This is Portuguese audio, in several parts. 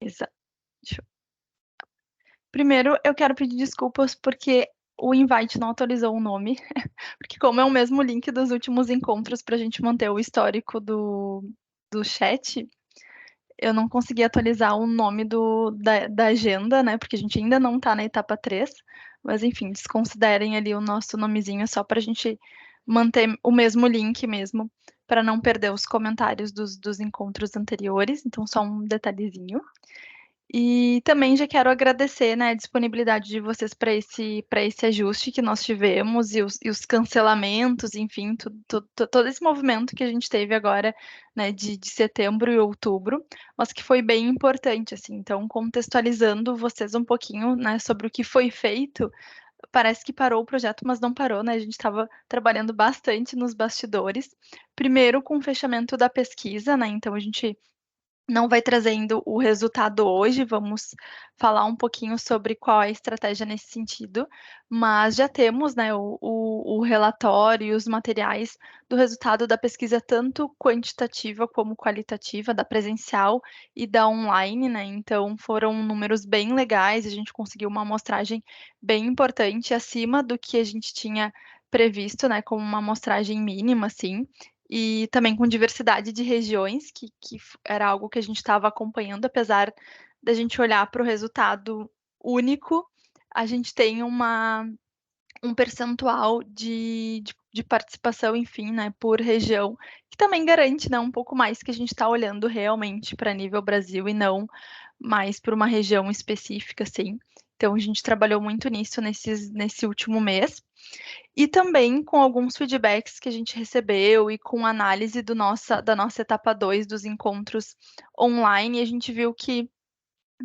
Beleza. Primeiro, eu quero pedir desculpas porque o invite não atualizou o nome, porque como é o mesmo link dos últimos encontros para a gente manter o histórico do chat, eu não consegui atualizar o nome da agenda, né? Porque a gente ainda não está na etapa 3, mas enfim, desconsiderem ali o nosso nomezinho só para a gente manter o mesmo link mesmo, para não perder os comentários dos encontros anteriores. Então, só um detalhezinho. E também já quero agradecer, né, a disponibilidade de vocês para esse ajuste que nós tivemos e os cancelamentos, enfim, todo esse movimento que a gente teve agora, né, de setembro e outubro, mas que foi bem importante, assim. Então, contextualizando vocês um pouquinho, né, sobre o que foi feito, parece que parou o projeto, mas não parou, né? A gente estava trabalhando bastante nos bastidores. Primeiro com o fechamento da pesquisa, né? Então a gente não vai trazendo o resultado hoje, vamos falar um pouquinho sobre qual é a estratégia nesse sentido, mas já temos, né, o relatório e os materiais do resultado da pesquisa, tanto quantitativa como qualitativa, da presencial e da online, né? Então foram números bem legais, a gente conseguiu uma amostragem bem importante, acima do que a gente tinha previsto, né, como uma amostragem mínima, assim, e também com diversidade de regiões, que era algo que a gente estava acompanhando, apesar da gente olhar para o resultado único, a gente tem um percentual de participação, enfim, né, por região, que também garante, né, um pouco mais que a gente está olhando realmente para nível Brasil e não mais para uma região específica, assim. Então, a gente trabalhou muito nisso nesse último mês. E também com alguns feedbacks que a gente recebeu e com análise da nossa etapa 2 dos encontros online, a gente viu que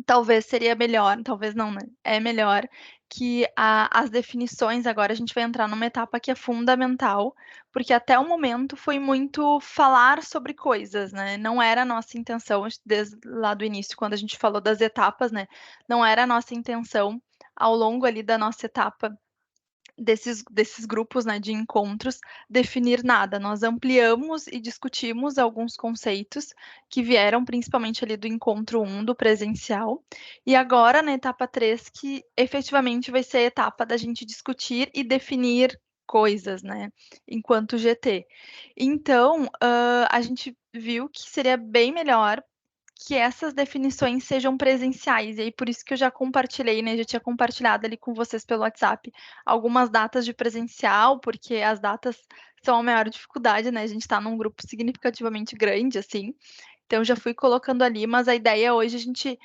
talvez seria melhor, talvez não, né? É melhor que as definições, agora a gente vai entrar numa etapa que é fundamental, porque até o momento foi muito falar sobre coisas, né? Não era a nossa intenção, desde lá do início, quando a gente falou das etapas, né? Não era a nossa intenção, ao longo ali da nossa etapa, desses grupos, né, de encontros, definir nada. Nós ampliamos e discutimos alguns conceitos que vieram principalmente ali do encontro 1, do presencial, e agora na etapa 3, que efetivamente vai ser a etapa da gente discutir e definir coisas, né, enquanto GT. Então, a gente viu que seria bem melhor que essas definições sejam presenciais, e aí por isso que eu já compartilhei, né, já tinha compartilhado ali com vocês pelo WhatsApp algumas datas de presencial, porque as datas são a maior dificuldade, né, a gente está num grupo significativamente grande, assim, então já fui colocando ali, mas a ideia hoje é a gente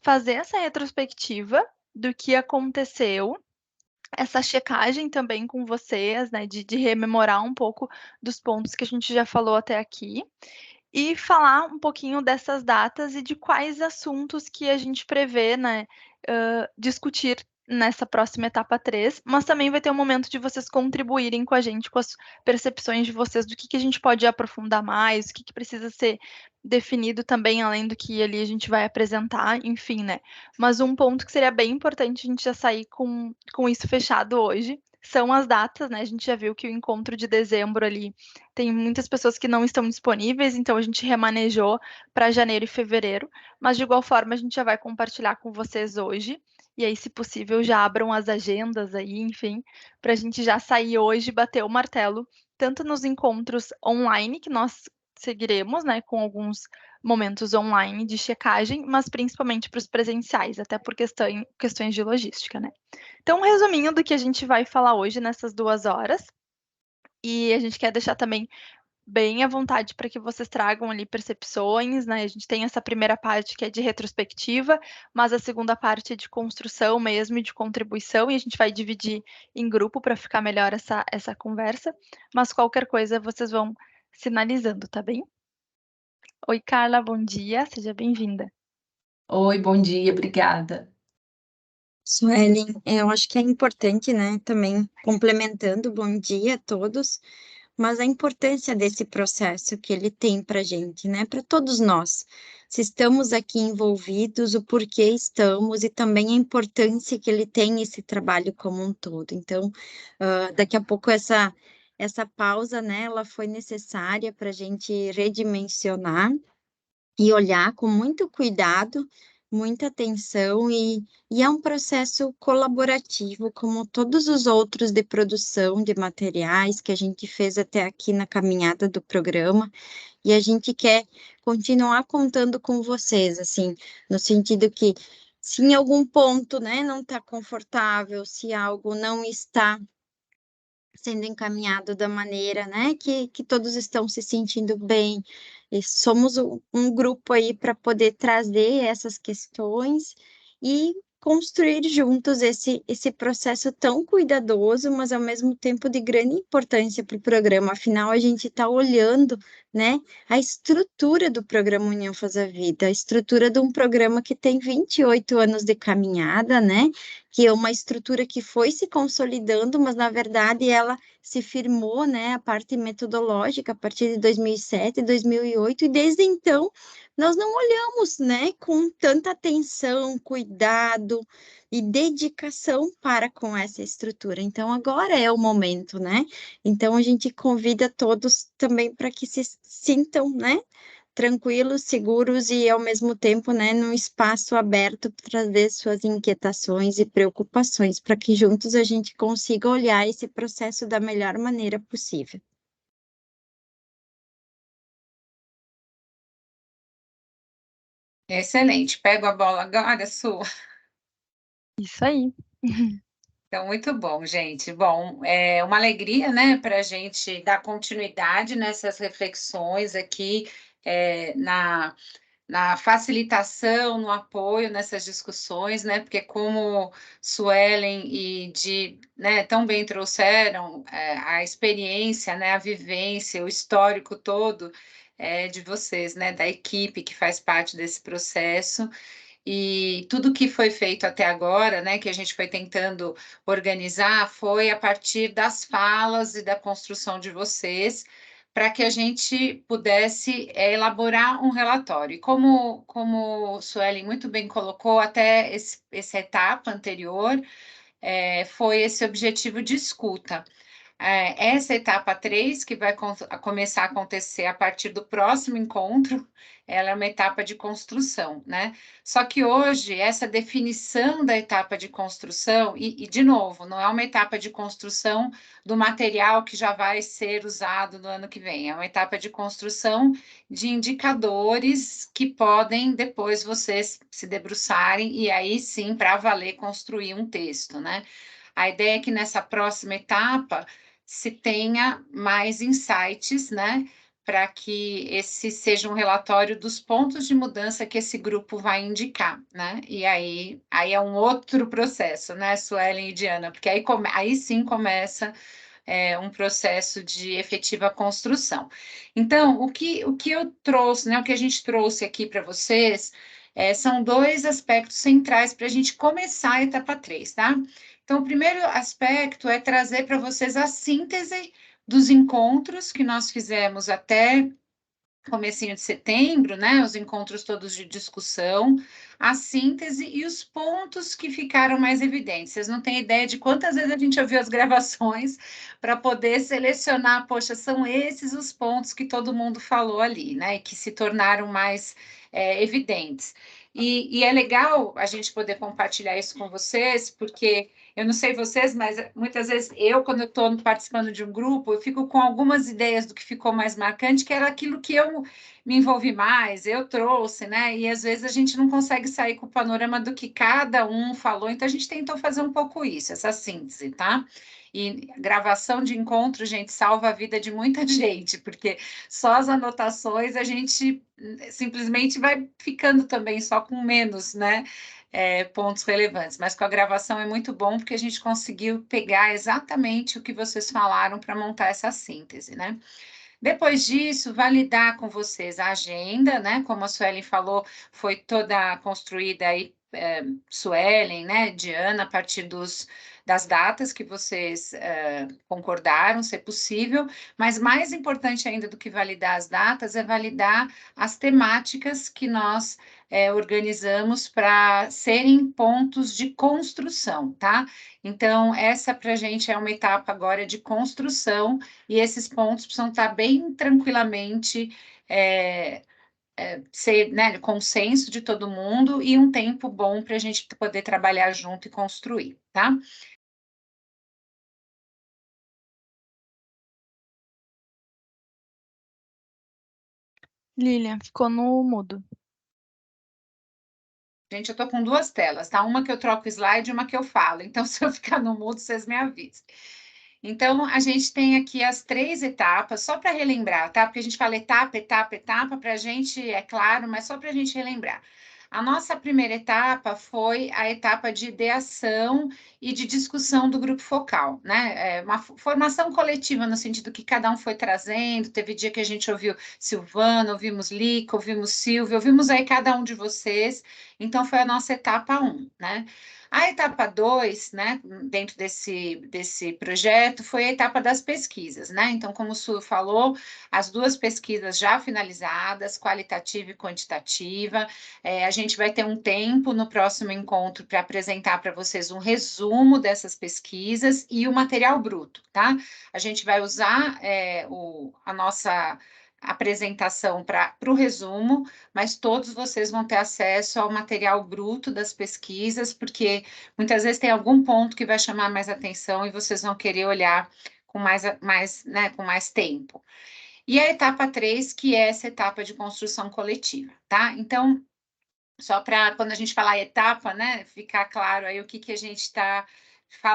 fazer essa retrospectiva do que aconteceu, essa checagem também com vocês, né, de rememorar um pouco dos pontos que a gente já falou até aqui, e falar um pouquinho dessas datas e de quais assuntos que a gente prevê, né, discutir nessa próxima etapa 3, mas também vai ter um momento de vocês contribuírem com a gente, com as percepções de vocês, do que a gente pode aprofundar mais, o que precisa ser definido também, além do que ali a gente vai apresentar, enfim, né. Mas um ponto que seria bem importante a gente já sair com isso fechado hoje, são as datas, né, a gente já viu que o encontro de dezembro ali tem muitas pessoas que não estão disponíveis, então a gente remanejou para janeiro e fevereiro, mas de igual forma a gente já vai compartilhar com vocês hoje, e aí, se possível, já abram as agendas aí, enfim, para a gente já sair hoje e bater o martelo, tanto nos encontros online, que nós seguiremos, né, com alguns momentos online de checagem, mas principalmente para os presenciais, até por questões de logística, né. Então, um resuminho do que a gente vai falar hoje nessas 2 horas. E a gente quer deixar também bem à vontade para que vocês tragam ali percepções, né? A gente tem essa primeira parte que é de retrospectiva, mas a segunda parte é de construção mesmo e de contribuição, e a gente vai dividir em grupo para ficar melhor essa conversa. Mas qualquer coisa vocês vão sinalizando, tá bem? Oi, Carla, bom dia, seja bem-vinda. Oi, bom dia, obrigada. Suelen, eu acho que é importante, né, também complementando, bom dia a todos, mas a importância desse processo que ele tem para a gente, né, para todos nós. Se estamos aqui envolvidos, o porquê estamos e também a importância que ele tem esse trabalho como um todo. Então, daqui a pouco essa pausa, né, ela foi necessária para a gente redimensionar e olhar com muito cuidado, muita atenção, e é um processo colaborativo, como todos os outros de produção de materiais que a gente fez até aqui na caminhada do programa, e a gente quer continuar contando com vocês, assim, no sentido que se em algum ponto, né, não está confortável, se algo não está sendo encaminhado da maneira, né, que todos estão se sentindo bem. E somos um grupo aí para poder trazer essas questões e construir juntos esse processo tão cuidadoso, mas ao mesmo tempo de grande importância para o programa. Afinal, a gente está olhando, né, a estrutura do programa União Faz a Vida, a estrutura de um programa que tem 28 anos de caminhada, né, que é uma estrutura que foi se consolidando, mas na verdade ela se firmou, né, a parte metodológica a partir de 2007, 2008, e desde então nós não olhamos, né, com tanta atenção, cuidado e dedicação para com essa estrutura. Então agora é o momento, né? Então a gente convida todos também para que se sintam, né, tranquilos, seguros e, ao mesmo tempo, né, num espaço aberto para trazer suas inquietações e preocupações, para que juntos a gente consiga olhar esse processo da melhor maneira possível. Excelente. Pego a bola agora, Su. Isso aí. Então, muito bom, gente. Bom, é uma alegria, né, para a gente dar continuidade nessas reflexões aqui, na facilitação, no apoio nessas discussões, né? Porque como Suelen e Di, né, tão bem trouxeram a experiência, né, a vivência, o histórico todo de vocês, né, da equipe que faz parte desse processo. E tudo que foi feito até agora, né, que a gente foi tentando organizar, foi a partir das falas e da construção de vocês, para que a gente pudesse elaborar um relatório. E como Suelen muito bem colocou, até essa etapa anterior, foi esse objetivo de escuta. Essa etapa 3, que vai começar a acontecer a partir do próximo encontro, ela é uma etapa de construção, né? Só que hoje, essa definição da etapa de construção, de novo, não é uma etapa de construção do material que já vai ser usado no ano que vem, é uma etapa de construção de indicadores que podem depois vocês se debruçarem e aí sim, para valer, construir um texto, né? A ideia é que nessa próxima etapa se tenha mais insights, né, para que esse seja um relatório dos pontos de mudança que esse grupo vai indicar, né? E aí é um outro processo, né, Suelen e Diana, porque aí sim começa um processo de efetiva construção. Então, o que eu trouxe, né, o que a gente trouxe aqui para vocês, são dois aspectos centrais para a gente começar a etapa 3, tá? Então, o primeiro aspecto é trazer para vocês a síntese dos encontros que nós fizemos até comecinho de setembro, né, os encontros todos de discussão, a síntese e os pontos que ficaram mais evidentes. Vocês não têm ideia de quantas vezes a gente ouviu as gravações para poder selecionar, poxa, são esses os pontos que todo mundo falou ali, né, e que se tornaram mais evidentes. E é legal a gente poder compartilhar isso com vocês, porque eu não sei vocês, mas muitas vezes quando eu estou participando de um grupo, eu fico com algumas ideias do que ficou mais marcante, que era aquilo que eu me envolvi mais, eu trouxe, né? E às vezes a gente não consegue sair com o panorama do que cada um falou, então a gente tentou fazer um pouco isso, essa síntese, tá? E gravação de encontro, gente, salva a vida de muita gente, porque só as anotações a gente simplesmente vai ficando também só com menos, né? Pontos relevantes, mas com a gravação é muito bom porque a gente conseguiu pegar exatamente o que vocês falaram para montar essa síntese, né? Depois disso, validar com vocês a agenda, né? Como a Suelen falou, foi toda construída aí, Suelen, né, Diana, a partir das datas que vocês concordaram ser possível, mas mais importante ainda do que validar as datas é validar as temáticas que nós organizamos para serem pontos de construção, tá? Então, essa para a gente é uma etapa agora de construção e esses pontos precisam estar bem tranquilamente ser, né, consenso de todo mundo e um tempo bom para a gente poder trabalhar junto e construir, tá? Lilian, ficou no mudo. Gente, eu estou com duas telas, tá? Uma que eu troco slide e uma que eu falo. Então, se eu ficar no mudo, vocês me avisem. Então, a gente tem aqui as 3 etapas, só para relembrar, tá? Porque a gente fala etapa, etapa, etapa, para a gente é claro, mas só para a gente relembrar. A nossa primeira etapa foi a etapa de ideação e de discussão do grupo focal, né? Uma formação coletiva, no sentido que cada um foi trazendo. Teve dia que a gente ouviu Silvana, ouvimos Lica, ouvimos Silvia, ouvimos aí cada um de vocês. Então, foi a nossa etapa 1, né? A etapa 2, né, dentro desse projeto, foi a etapa das pesquisas, né? Então, como o Su falou, as 2 pesquisas já finalizadas, qualitativa e quantitativa. A gente vai ter um tempo no próximo encontro para apresentar para vocês um resumo dessas pesquisas e o material bruto, tá? A gente vai usar a nossa apresentação para o resumo, mas todos vocês vão ter acesso ao material bruto das pesquisas, porque muitas vezes tem algum ponto que vai chamar mais atenção e vocês vão querer olhar com com mais tempo. E a etapa 3, que é essa etapa de construção coletiva, tá? Então, só para quando a gente falar etapa, né, ficar claro aí o que a gente está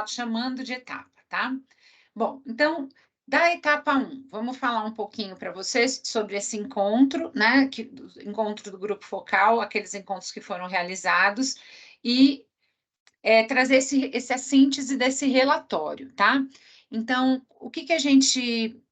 chamando de etapa, tá? Bom, então, da etapa 1, vamos falar um pouquinho para vocês sobre esse encontro, né, encontro do grupo focal, aqueles encontros que foram realizados, e trazer essa síntese desse relatório, tá? Então, o que a gente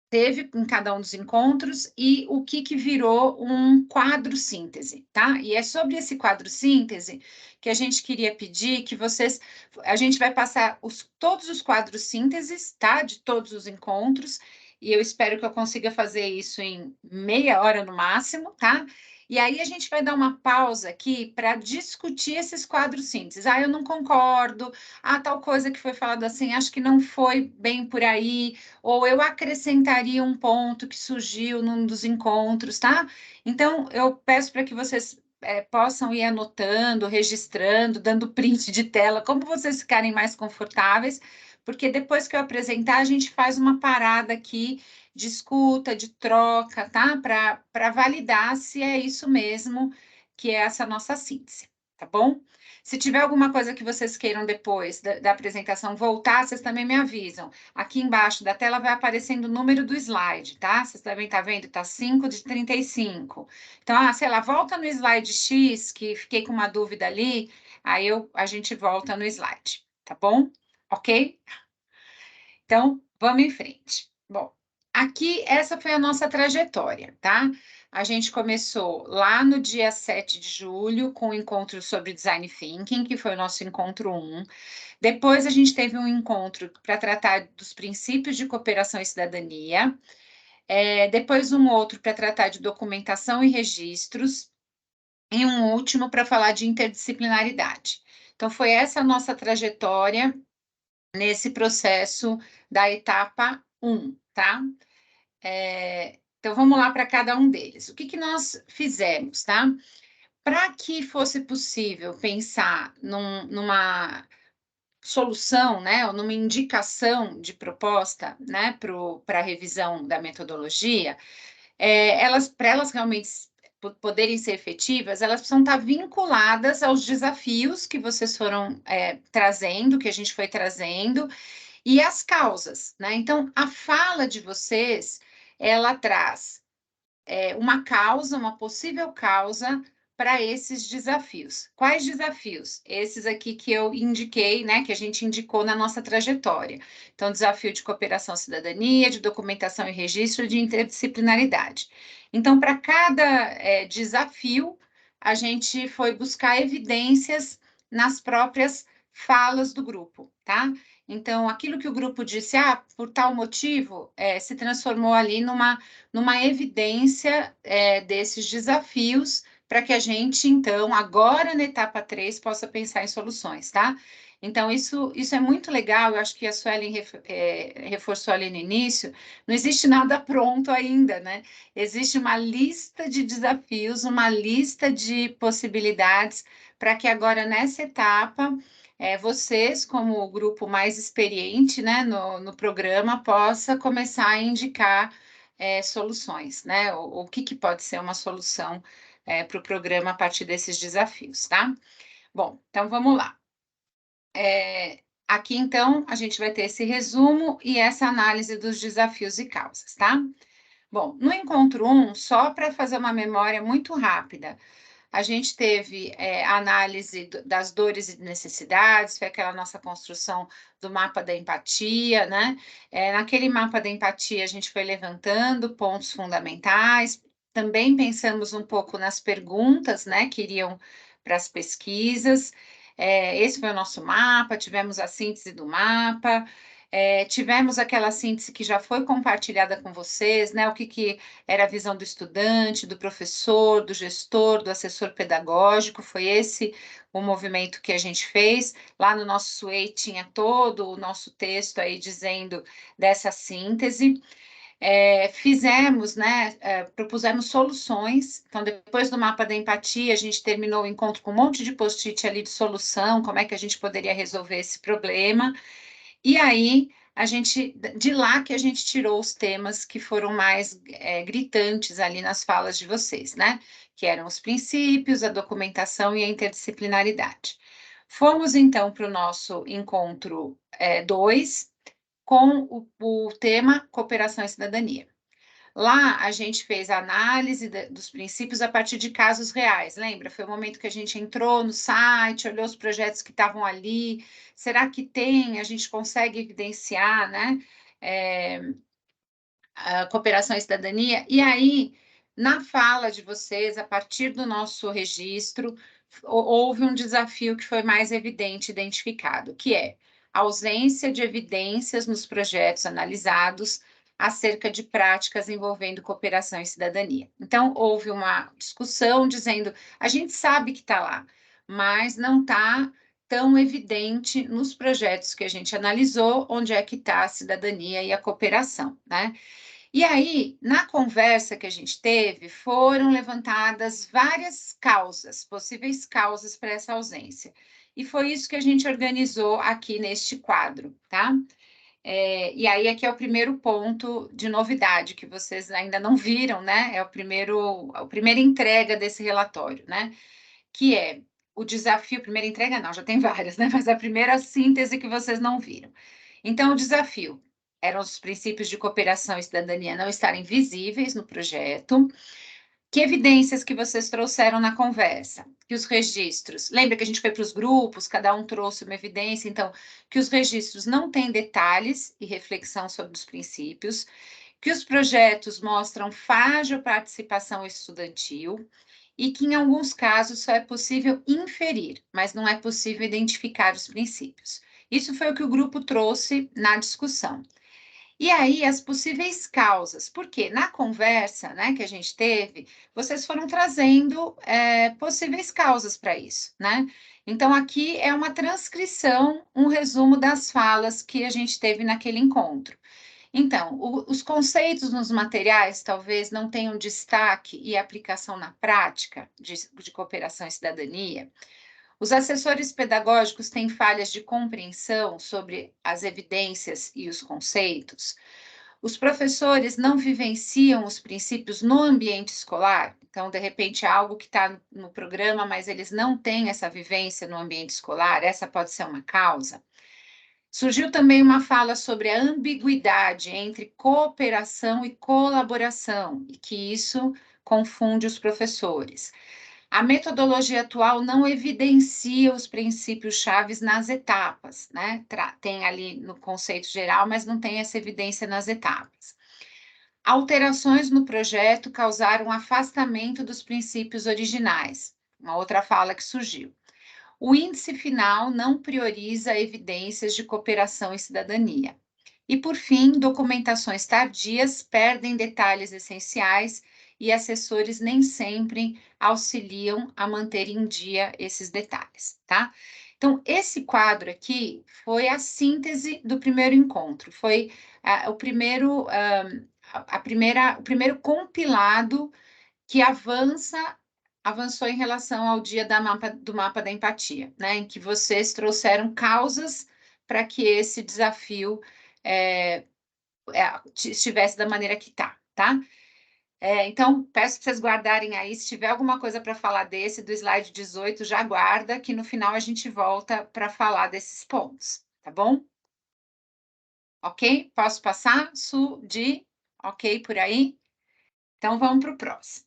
teve em cada um dos encontros e o que virou um quadro síntese, tá? E é sobre esse quadro síntese que a gente queria pedir que vocês, a gente vai passar todos os quadros sínteses, tá? De todos os encontros, e eu espero que eu consiga fazer isso em meia hora no máximo, tá? E aí a gente vai dar uma pausa aqui para discutir esses quadros síntese. Ah, eu não concordo. Ah, tal coisa que foi falada assim, acho que não foi bem por aí, ou eu acrescentaria um ponto que surgiu num dos encontros, tá? Então, eu peço para que vocês possam ir anotando, registrando, dando print de tela, como vocês ficarem mais confortáveis, porque depois que eu apresentar, a gente faz uma parada aqui de escuta, de troca, tá? Para validar se é isso mesmo que é essa nossa síntese, tá bom? Se tiver alguma coisa que vocês queiram depois da apresentação voltar, vocês também me avisam. Aqui embaixo da tela vai aparecendo o número do slide, tá? Vocês devem estar vendo, tá 5 de 35. Então, sei lá, volta no slide X, que fiquei com uma dúvida ali, aí a gente volta no slide, tá bom? Ok? Então, vamos em frente. Bom, aqui essa foi a nossa trajetória, tá? A gente começou lá no dia 7 de julho com o encontro sobre Design Thinking, que foi o nosso encontro 1. Depois a gente teve um encontro para tratar dos princípios de cooperação e cidadania. Depois um outro para tratar de documentação e registros. E um último para falar de interdisciplinaridade. Então, foi essa a nossa trajetória nesse processo da etapa 1, tá? Então, vamos lá para cada um deles. O que nós fizemos, tá? Para que fosse possível pensar numa solução, né, ou numa indicação de proposta, né, para a revisão da metodologia, para elas realmente poderem ser efetivas, elas precisam estar vinculadas aos desafios que vocês foram trazendo, que a gente foi trazendo, e as causas, né? Então, a fala de vocês, ela traz uma causa, uma possível causa para esses desafios. Quais desafios? Esses aqui que eu indiquei, né, que a gente indicou na nossa trajetória. Então, desafio de cooperação, cidadania, de documentação e registro, de interdisciplinaridade. Então, para cada desafio, a gente foi buscar evidências nas próprias falas do grupo, tá? Então, aquilo que o grupo disse, por tal motivo, se transformou ali numa evidência desses desafios para que a gente, então, agora na etapa 3, possa pensar em soluções, tá? Então, isso é muito legal, eu acho que a Suelen reforçou ali no início, não existe nada pronto ainda, né? Existe uma lista de desafios, uma lista de possibilidades, para que agora, nessa etapa, vocês, como o grupo mais experiente, né, no programa, possa começar a indicar soluções, né? O que pode ser uma solução para o programa a partir desses desafios, tá? Bom, então vamos lá. Aqui, então, a gente vai ter esse resumo e essa análise dos desafios e causas, tá? Bom, no encontro 1, só para fazer uma memória muito rápida, a gente teve a análise das dores e necessidades, foi aquela nossa construção do mapa da empatia, né? Naquele mapa da empatia, a gente foi levantando pontos fundamentais, também pensamos um pouco nas perguntas, né, que iriam para as pesquisas. Esse foi o nosso mapa, tivemos a síntese do mapa, tivemos aquela síntese que já foi compartilhada com vocês, né? O que era a visão do estudante, do professor, do gestor, do assessor pedagógico, foi esse o movimento que a gente fez. Lá no nosso Sway tinha todo o nosso texto aí dizendo dessa síntese. Fizemos, né, propusemos soluções. Então, depois do mapa da empatia, a gente terminou o encontro com um monte de post-it ali de solução, como é que a gente poderia resolver esse problema. E aí, de lá que a gente tirou os temas que foram mais gritantes ali nas falas de vocês, né? Que eram os princípios, a documentação e a interdisciplinaridade. Fomos, então, para o nosso encontro 2, com o tema Cooperação e Cidadania. Lá a gente fez a análise dos princípios a partir de casos reais, lembra? Foi o momento que a gente entrou no site, olhou os projetos que estavam ali, será que tem, a gente consegue evidenciar, né? A cooperação e cidadania, e aí, na fala de vocês, a partir do nosso registro, houve um desafio que foi mais evidente, identificado, que é a ausência de evidências nos projetos analisados acerca de práticas envolvendo cooperação e cidadania. Então, houve uma discussão dizendo, a gente sabe que está lá, mas não está tão evidente nos projetos que a gente analisou, onde é que está a cidadania e a cooperação, né? E aí, na conversa que a gente teve, foram levantadas várias causas, possíveis causas para essa ausência. E foi isso que a gente organizou aqui neste quadro, tá? E aí, aqui é o primeiro ponto de novidade que vocês ainda não viram, né? É a primeira entrega desse relatório, né? Que é o desafio, primeira entrega não, já tem várias, né? Mas a primeira síntese que vocês não viram. Então, o desafio eram os princípios de cooperação e cidadania não estarem visíveis no projeto. Que evidências que vocês trouxeram na conversa? Que os registros, lembra que a gente foi para os grupos, cada um trouxe uma evidência, então, que os registros não têm detalhes e reflexão sobre os princípios, que os projetos mostram frágil participação estudantil e que, em alguns casos, só é possível inferir, mas não é possível identificar os princípios. Isso foi o que o grupo trouxe na discussão. E aí, as possíveis causas, porque na conversa, né, que a gente teve, vocês foram trazendo possíveis causas para isso, né? Então, aqui é uma transcrição, um resumo das falas que a gente teve naquele encontro. Então, os conceitos nos materiais talvez não tenham destaque e aplicação na prática de cooperação e cidadania. Os assessores pedagógicos têm falhas de compreensão sobre as evidências e os conceitos. Os professores não vivenciam os princípios no ambiente escolar. Então, de repente, é algo que está no programa, mas eles não têm essa vivência no ambiente escolar. Essa pode ser uma causa. Surgiu também uma fala sobre a ambiguidade entre cooperação e colaboração, e que isso confunde os professores. A metodologia atual não evidencia os princípios chaves nas etapas, né? Tem ali no conceito geral, mas não tem essa evidência nas etapas. Alterações no projeto causaram afastamento dos princípios originais, uma outra fala que surgiu. O índice final não prioriza evidências de cooperação e cidadania. E, por fim, documentações tardias perdem detalhes essenciais e assessores nem sempre auxiliam a manter em dia esses detalhes, tá? Então, esse quadro aqui foi a síntese do primeiro encontro, foi o primeiro compilado que avançou em relação ao dia do mapa da empatia, né? Em que vocês trouxeram causas para que esse desafio estivesse da maneira que tá? Então, peço para vocês guardarem aí, se tiver alguma coisa para falar do slide 18, já guarda, que no final a gente volta para falar desses pontos, tá bom? Ok? Posso passar? Ok por aí? Então, vamos para o próximo.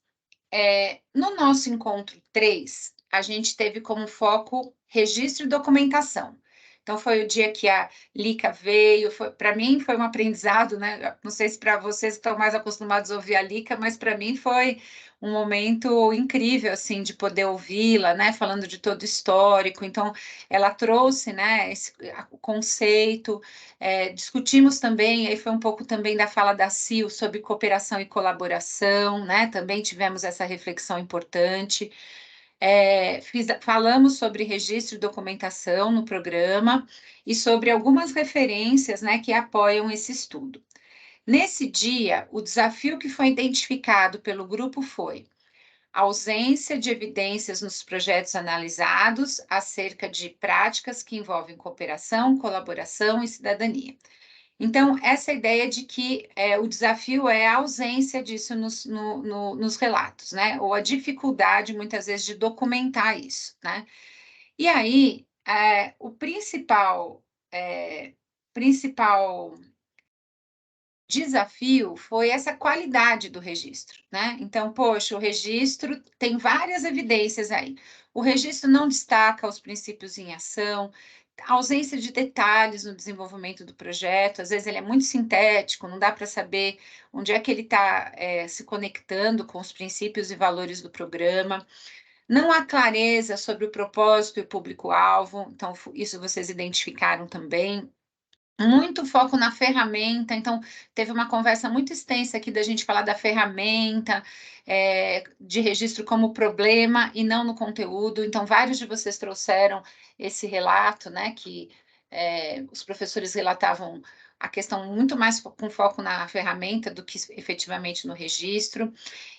No nosso encontro 3, a gente teve como foco registro e documentação. Então, foi o dia que a Lica veio, para mim foi um aprendizado, né? Não sei se para vocês estão mais acostumados a ouvir a Lica, mas para mim foi um momento incrível, assim, de poder ouvi-la, né? Falando de todo o histórico. Então, ela trouxe, né, o conceito, discutimos também, aí foi um pouco também da fala da Sil sobre cooperação e colaboração, né? Também tivemos essa reflexão importante. Falamos sobre registro e documentação no programa e sobre algumas referências, né, que apoiam esse estudo. Nesse dia, o desafio que foi identificado pelo grupo foi a ausência de evidências nos projetos analisados acerca de práticas que envolvem cooperação, colaboração e cidadania. Então, essa ideia de que o desafio é a ausência disso nos relatos, né? Ou a dificuldade, muitas vezes, de documentar isso, né? E aí, o principal desafio foi essa qualidade do registro, né? Então, poxa, o registro tem várias evidências aí. O registro não destaca os princípios em ação, a ausência de detalhes no desenvolvimento do projeto, às vezes ele é muito sintético, não dá para saber onde é que ele está se conectando com os princípios e valores do programa. Não há clareza sobre o propósito e o público-alvo, então isso vocês identificaram também. Muito foco na ferramenta, então teve uma conversa muito extensa aqui da gente falar da ferramenta de registro como problema e não no conteúdo. Então, vários de vocês trouxeram esse relato, né? Que os professores relatavam a questão muito mais com foco na ferramenta do que efetivamente no registro.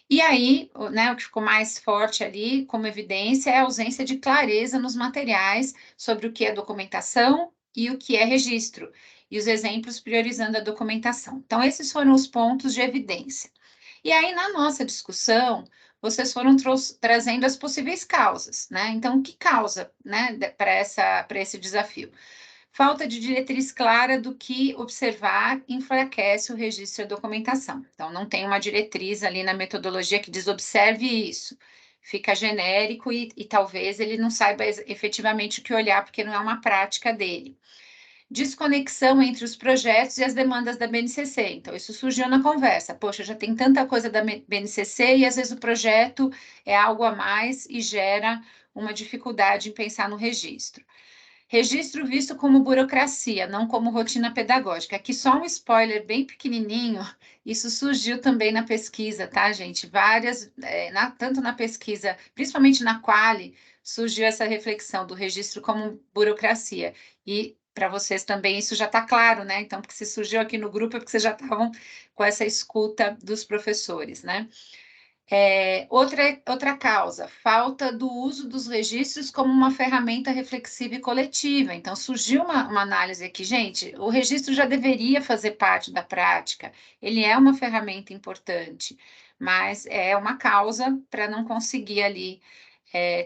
E aí, né, o que ficou mais forte ali, como evidência, é a ausência de clareza nos materiais sobre o que é documentação e o que é registro, e os exemplos priorizando a documentação. Então, esses foram os pontos de evidência. E aí, na nossa discussão, vocês foram trazendo as possíveis causas, né? Então, que causa, né, para esse desafio? Falta de diretriz clara do que observar enfraquece o registro e a documentação. Então, não tem uma diretriz ali na metodologia que diz observe isso. Fica genérico e talvez ele não saiba efetivamente o que olhar, porque não é uma prática dele. Desconexão entre os projetos e as demandas da BNCC. Então, isso surgiu na conversa. Poxa, já tem tanta coisa da BNCC e às vezes o projeto é algo a mais e gera uma dificuldade em pensar no registro. Registro visto como burocracia, não como rotina pedagógica. Aqui só um spoiler bem pequenininho, isso surgiu também na pesquisa, tá, gente? Várias, tanto na pesquisa, principalmente na Quali, surgiu essa reflexão do registro como burocracia. E para vocês também isso já está claro, né? Então, porque se surgiu aqui no grupo é porque vocês já estavam com essa escuta dos professores, né? Outra causa, falta do uso dos registros como uma ferramenta reflexiva e coletiva. Então, surgiu uma análise aqui, gente, o registro já deveria fazer parte da prática, ele é uma ferramenta importante, mas é uma causa para não conseguir ali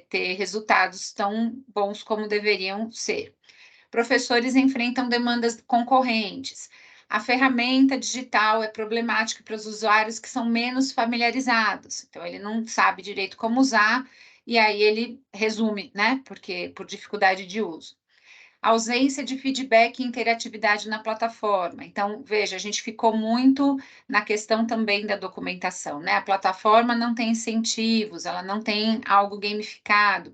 ter resultados tão bons como deveriam ser. Professores enfrentam demandas concorrentes. A ferramenta digital é problemática para os usuários que são menos familiarizados. Então, ele não sabe direito como usar, e aí ele resume, né? Porque por dificuldade de uso. Ausência de feedback e interatividade na plataforma. Então, veja, a gente ficou muito na questão também da documentação, né? A plataforma não tem incentivos, ela não tem algo gamificado.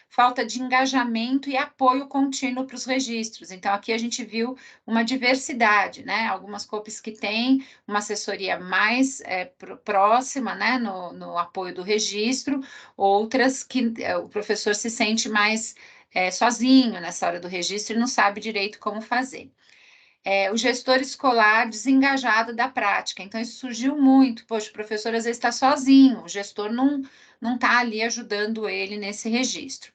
Falta de engajamento e apoio contínuo para os registros. Então, aqui a gente viu uma diversidade, né? Algumas COPs que têm uma assessoria mais próxima, né? No apoio do registro, outras que o professor se sente mais sozinho nessa hora do registro e não sabe direito como fazer. O gestor escolar desengajado da prática. Então, isso surgiu muito. Poxa, o professor às vezes está sozinho, o gestor não está ali ajudando ele nesse registro.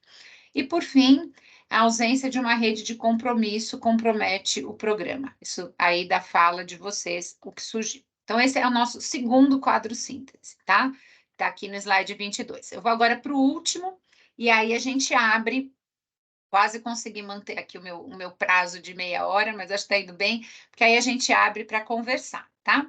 E, por fim, a ausência de uma rede de compromisso compromete o programa. Isso aí da fala de vocês, o que surgiu. Então, esse é o nosso segundo quadro síntese, tá? Está aqui no slide 22. Eu vou agora para o último, e aí a gente abre. Quase consegui manter aqui o meu prazo de meia hora, mas acho que está indo bem, porque aí a gente abre para conversar, tá?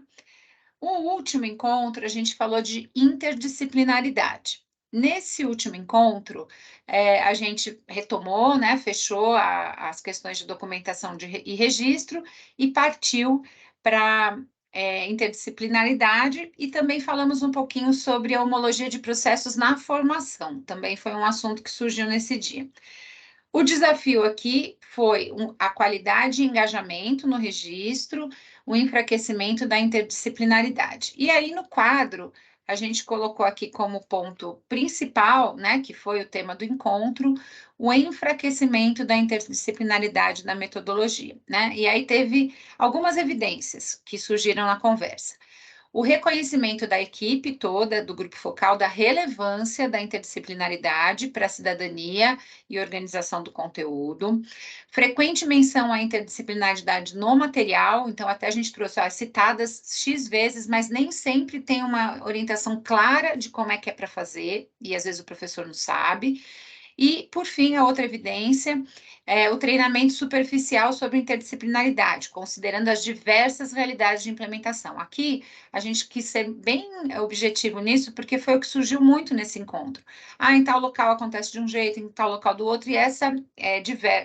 O último encontro, a gente falou de interdisciplinaridade. Nesse último encontro, a gente retomou, né, fechou as questões de documentação e registro e partiu para interdisciplinaridade e também falamos um pouquinho sobre a homologia de processos na formação. Também foi um assunto que surgiu nesse dia. O desafio aqui foi a qualidade e engajamento no registro, o enfraquecimento da interdisciplinaridade. E aí, no quadro, a gente colocou aqui como ponto principal, né, que foi o tema do encontro, o enfraquecimento da interdisciplinaridade na metodologia, né? E aí teve algumas evidências que surgiram na conversa. O reconhecimento da equipe toda, do grupo focal, da relevância da interdisciplinaridade para a cidadania e organização do conteúdo, frequente menção à interdisciplinaridade no material, então até a gente trouxe citadas X vezes, mas nem sempre tem uma orientação clara de como é que é para fazer, e às vezes o professor não sabe. E, por fim, a outra evidência é o treinamento superficial sobre interdisciplinaridade, considerando as diversas realidades de implementação. Aqui, a gente quis ser bem objetivo nisso, porque foi o que surgiu muito nesse encontro. Em tal local acontece de um jeito, em tal local do outro, e essa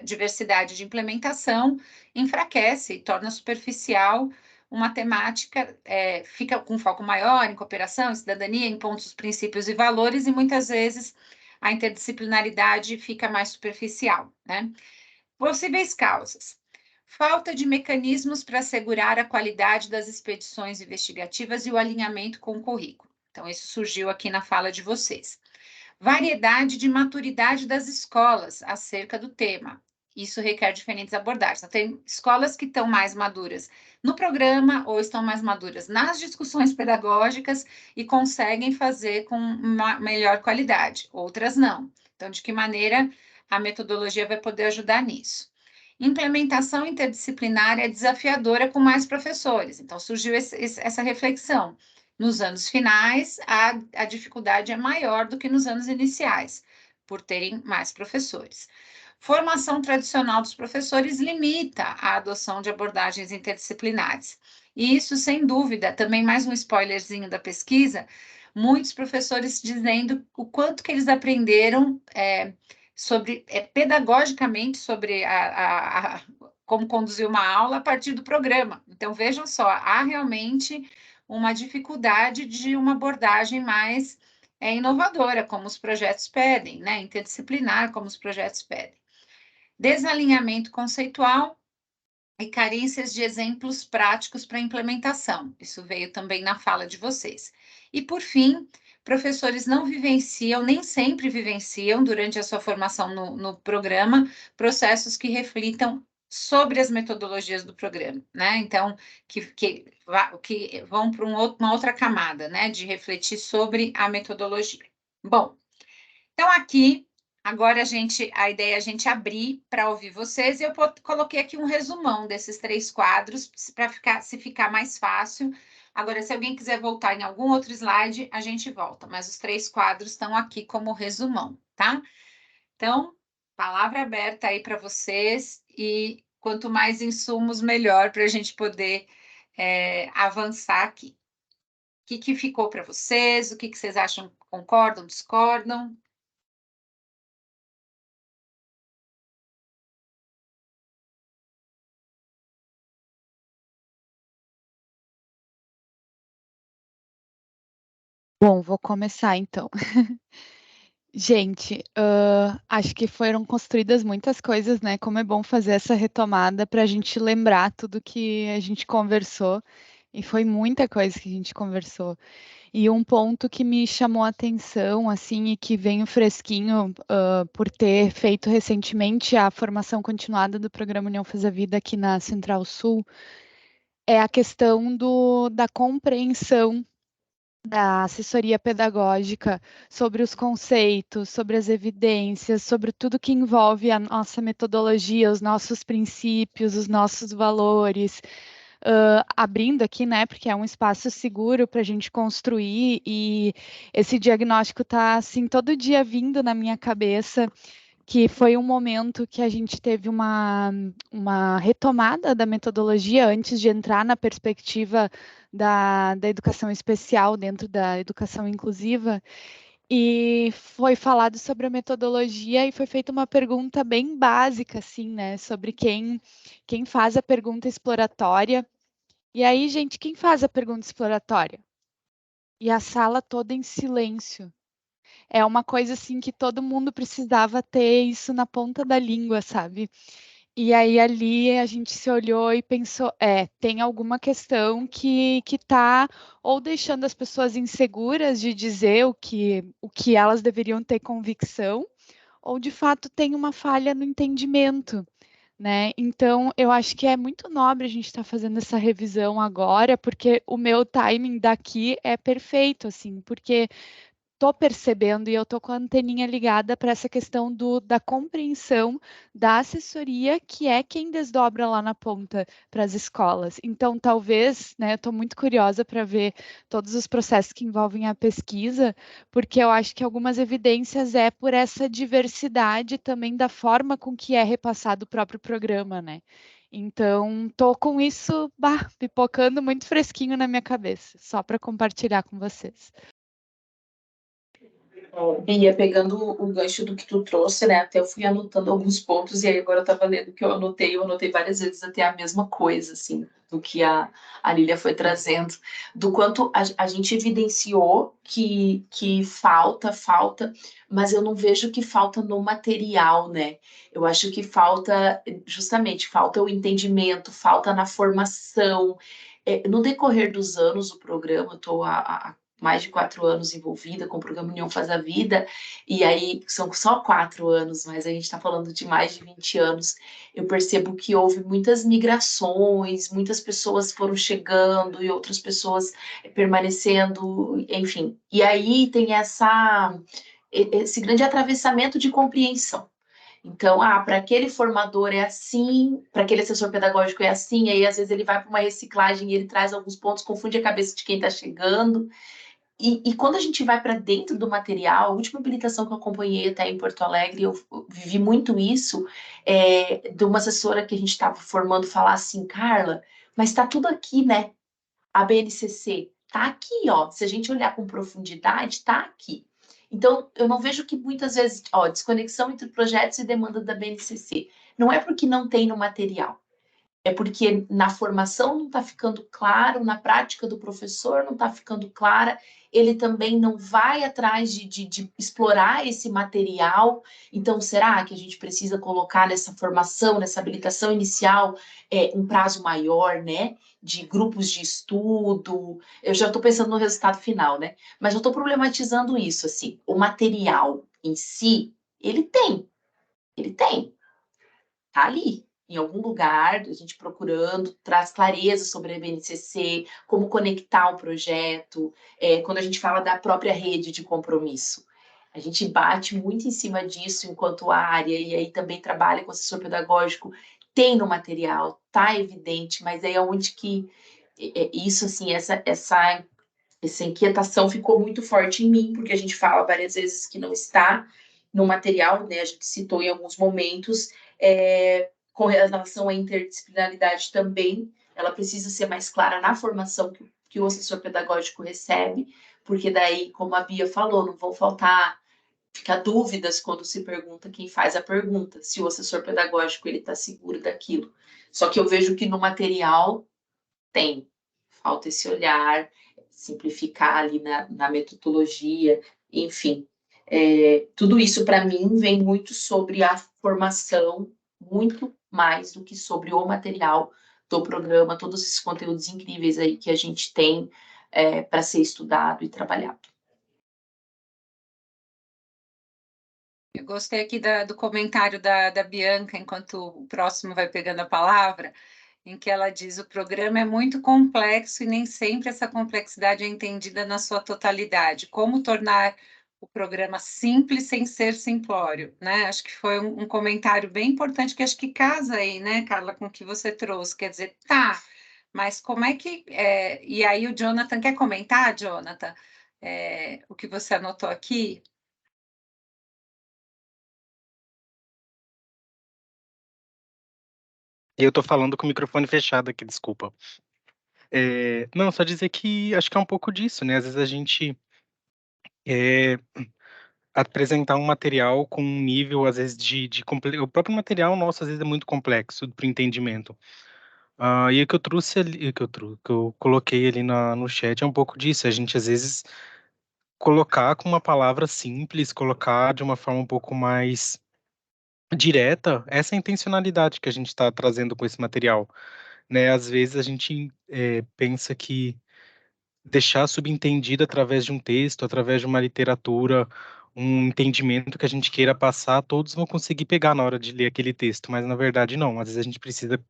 diversidade de implementação enfraquece e torna superficial uma temática, fica com foco maior em cooperação, em cidadania, em pontos, princípios e valores, e muitas vezes a interdisciplinaridade fica mais superficial, né? Possíveis causas. Falta de mecanismos para assegurar a qualidade das expedições investigativas e o alinhamento com o currículo. Então, isso surgiu aqui na fala de vocês. Variedade de maturidade das escolas acerca do tema. Isso requer diferentes abordagens. Então, tem escolas que estão mais maduras no programa ou estão mais maduras nas discussões pedagógicas e conseguem fazer com uma melhor qualidade, outras não. Então, de que maneira a metodologia vai poder ajudar nisso? Implementação interdisciplinar é desafiadora com mais professores. Então, surgiu essa reflexão. Nos anos finais, a dificuldade é maior do que nos anos iniciais, por terem mais professores. Formação tradicional dos professores limita a adoção de abordagens interdisciplinares. E isso, sem dúvida, também mais um spoilerzinho da pesquisa, muitos professores dizendo o quanto que eles aprenderam pedagogicamente sobre como conduzir uma aula a partir do programa. Então, vejam só, há realmente uma dificuldade de uma abordagem mais inovadora, como os projetos pedem, né? Interdisciplinar, como os projetos pedem. Desalinhamento conceitual e carências de exemplos práticos para implementação. Isso veio também na fala de vocês. E, por fim, professores não vivenciam, nem sempre vivenciam, durante a sua formação no programa, processos que reflitam sobre as metodologias do programa, né? Então, que vão para uma outra camada, né? De refletir sobre a metodologia. Bom, então aqui, agora a ideia é a gente abrir para ouvir vocês, e eu coloquei aqui um resumão desses 3 quadros, para se ficar mais fácil. Agora, se alguém quiser voltar em algum outro slide, a gente volta, mas os 3 quadros estão aqui como resumão, tá? Então, palavra aberta aí para vocês, e quanto mais insumos, melhor para a gente poder avançar aqui. O que ficou para vocês? O que vocês acham? Concordam, discordam? Bom, vou começar então. Gente, acho que foram construídas muitas coisas, né? Como é bom fazer essa retomada para a gente lembrar tudo que a gente conversou, e foi muita coisa que a gente conversou. E um ponto que me chamou a atenção, assim, e que veio fresquinho por ter feito recentemente a formação continuada do programa União Faz a Vida aqui na Central Sul, é a questão da compreensão da assessoria pedagógica sobre os conceitos, sobre as evidências, sobre tudo que envolve a nossa metodologia, os nossos princípios, os nossos valores, abrindo aqui, né, porque é um espaço seguro para a gente construir, e esse diagnóstico está, assim, todo dia vindo na minha cabeça, que foi um momento que a gente teve uma retomada da metodologia antes de entrar na perspectiva da educação especial dentro da educação inclusiva, e foi falado sobre a metodologia e foi feita uma pergunta bem básica, assim, né, sobre quem faz a pergunta exploratória. E aí, gente, quem faz a pergunta exploratória? E a sala toda em silêncio. É uma coisa assim que todo mundo precisava ter isso na ponta da língua, sabe? E aí ali a gente se olhou e pensou, tem alguma questão que tá ou deixando as pessoas inseguras de dizer o que elas deveriam ter convicção, ou de fato tem uma falha no entendimento, né? Então, eu acho que é muito nobre a gente estar fazendo essa revisão agora, porque o meu timing daqui é perfeito, assim, porque estou percebendo e eu estou com a anteninha ligada para essa questão da compreensão da assessoria, que é quem desdobra lá na ponta para as escolas. Então, talvez, né, eu estou muito curiosa para ver todos os processos que envolvem a pesquisa, porque eu acho que algumas evidências é por essa diversidade também da forma com que é repassado o próprio programa, né? Então, estou com isso pipocando muito fresquinho na minha cabeça, só para compartilhar com vocês. Bia, pegando o gancho do que tu trouxe, né? Até eu fui anotando alguns pontos, e aí agora eu tava lendo o que eu anotei várias vezes até a mesma coisa, assim, do que a Lília foi trazendo, do quanto a gente evidenciou que falta, mas eu não vejo que falta no material, né? Eu acho que falta, justamente, falta o entendimento, falta na formação. No decorrer dos anos, o programa, eu tô há mais de 4 anos envolvida com o programa União Faz a Vida, e aí são só 4 anos, mas a gente está falando de mais de 20 anos, eu percebo que houve muitas migrações, muitas pessoas foram chegando e outras pessoas permanecendo, enfim. E aí tem esse grande atravessamento de compreensão. Então, para aquele formador é assim, para aquele assessor pedagógico é assim, aí às vezes ele vai para uma reciclagem e ele traz alguns pontos, confunde a cabeça de quem está chegando. E quando a gente vai para dentro do material, a última habilitação que eu acompanhei até em Porto Alegre, eu vivi muito isso, de uma assessora que a gente estava formando falar assim, Carla, mas está tudo aqui, né? A BNCC está aqui, ó. Se a gente olhar com profundidade, está aqui. Então, eu não vejo que muitas vezes, desconexão entre projetos e demanda da BNCC. Não é porque não tem no material. É porque na formação não está ficando claro, na prática do professor não está ficando clara, ele também não vai atrás de explorar esse material. Então, será que a gente precisa colocar nessa formação, nessa habilitação inicial, um prazo maior, né? De grupos de estudo? Eu já estou pensando no resultado final, né? Mas eu estou problematizando isso, assim. O material em si, ele tem. Tá ali, em algum lugar, a gente procurando, traz clareza sobre a BNCC, como conectar o projeto, quando a gente fala da própria rede de compromisso. A gente bate muito em cima disso enquanto área, e aí também trabalha com assessor pedagógico, tem no material, tá evidente, mas aí é onde que isso, assim, essa inquietação ficou muito forte em mim, porque a gente fala várias vezes que não está no material, né? A gente citou em alguns momentos, com relação à interdisciplinaridade também, ela precisa ser mais clara na formação que o assessor pedagógico recebe, porque daí, como a Bia falou, não vão ficar dúvidas quando se pergunta quem faz a pergunta, se o assessor pedagógico ele está seguro daquilo. Só que eu vejo que no material falta esse olhar, simplificar ali na metodologia, enfim. Tudo isso, para mim, vem muito sobre a formação, muito mais do que sobre o material do programa, todos esses conteúdos incríveis aí que a gente tem para ser estudado e trabalhado. Eu gostei aqui do comentário da Bianca, enquanto o próximo vai pegando a palavra, em que ela diz: o programa é muito complexo e nem sempre essa complexidade é entendida na sua totalidade. Como tornar o programa simples sem ser simplório, né? Acho que foi um comentário bem importante, que acho que casa aí, né, Carla, com o que você trouxe. Quer dizer, tá, mas como é que... E aí o Jonathan, quer comentar, Jonathan, o que você anotou aqui? Eu tô falando com o microfone fechado aqui, desculpa. Não, só dizer que acho que é um pouco disso, né? Às vezes a gente apresentar um material com um nível, às vezes, o próprio material nosso, às vezes, é muito complexo para o entendimento. E o que eu trouxe ali, que eu coloquei ali no chat é um pouco disso. A gente, às vezes, colocar com uma palavra simples, colocar de uma forma um pouco mais direta, essa é a intencionalidade que a gente está trazendo com esse material, né? Às vezes a gente pensa que deixar subentendido através de um texto, através de uma literatura, um entendimento que a gente queira passar, todos vão conseguir pegar na hora de ler aquele texto, mas na verdade não. Às vezes a gente precisa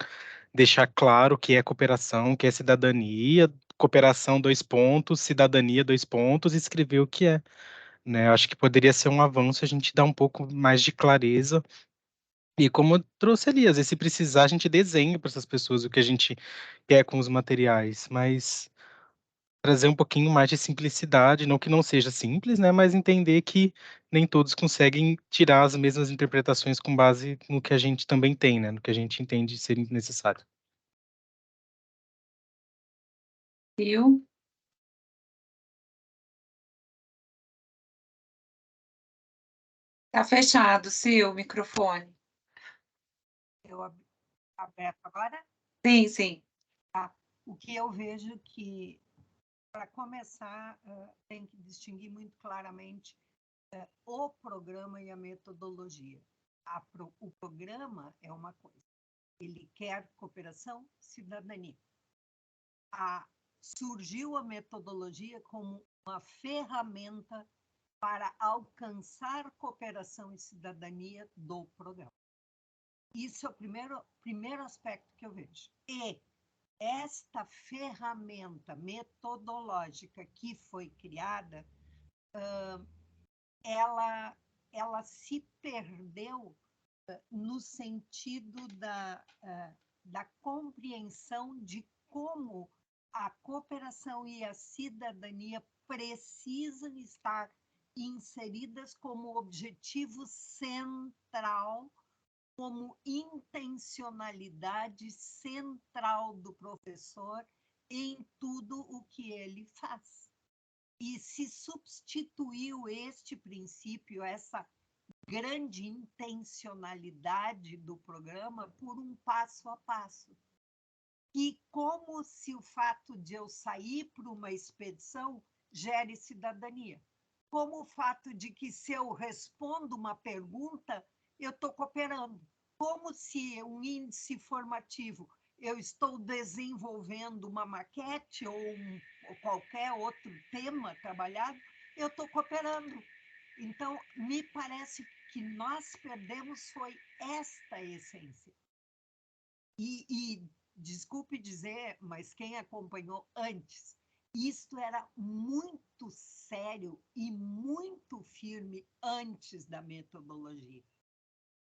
deixar claro o que é cooperação, o que é cidadania, cooperação, 2 pontos, cidadania, 2 pontos, e escrever o que é, né? Acho que poderia ser um avanço a gente dar um pouco mais de clareza. E como eu trouxe ali, às vezes se precisar a gente desenha para essas pessoas o que a gente quer com os materiais, mas trazer um pouquinho mais de simplicidade, não que não seja simples, né, mas entender que nem todos conseguem tirar as mesmas interpretações com base no que a gente também tem, né, no que a gente entende ser necessário. Viu? Tá fechado, Sil, o microfone. Eu aberto agora? Sim, sim. O que eu vejo que, para começar, tem que distinguir muito claramente o programa e a metodologia. O programa é uma coisa, ele quer cooperação, cidadania. Surgiu a metodologia como uma ferramenta para alcançar cooperação e cidadania do programa. Isso é o primeiro aspecto que eu vejo. E esta ferramenta metodológica que foi criada, ela se perdeu no sentido da compreensão de como a cooperação e a cidadania precisam estar inseridas como objetivo central, como intencionalidade central do professor em tudo o que ele faz. E se substituiu este princípio, essa grande intencionalidade do programa, por um passo a passo. E como se o fato de eu sair para uma expedição gere cidadania. Como o fato de que, se eu respondo uma pergunta, eu estou cooperando. Como se um índice formativo, eu estou desenvolvendo uma maquete ou qualquer outro tema trabalhado, eu estou cooperando. Então, me parece que nós perdemos foi esta essência. E desculpe dizer, mas quem acompanhou antes, isto era muito sério e muito firme antes da metodologia.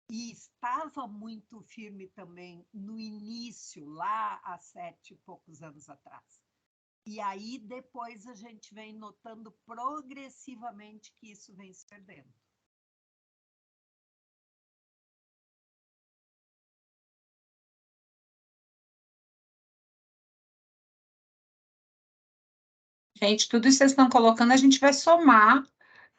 E estava muito firme também no início, lá há 7 e poucos anos atrás. E aí, depois, a gente vem notando progressivamente que isso vem se perdendo. Gente, tudo isso que vocês estão colocando, a gente vai somar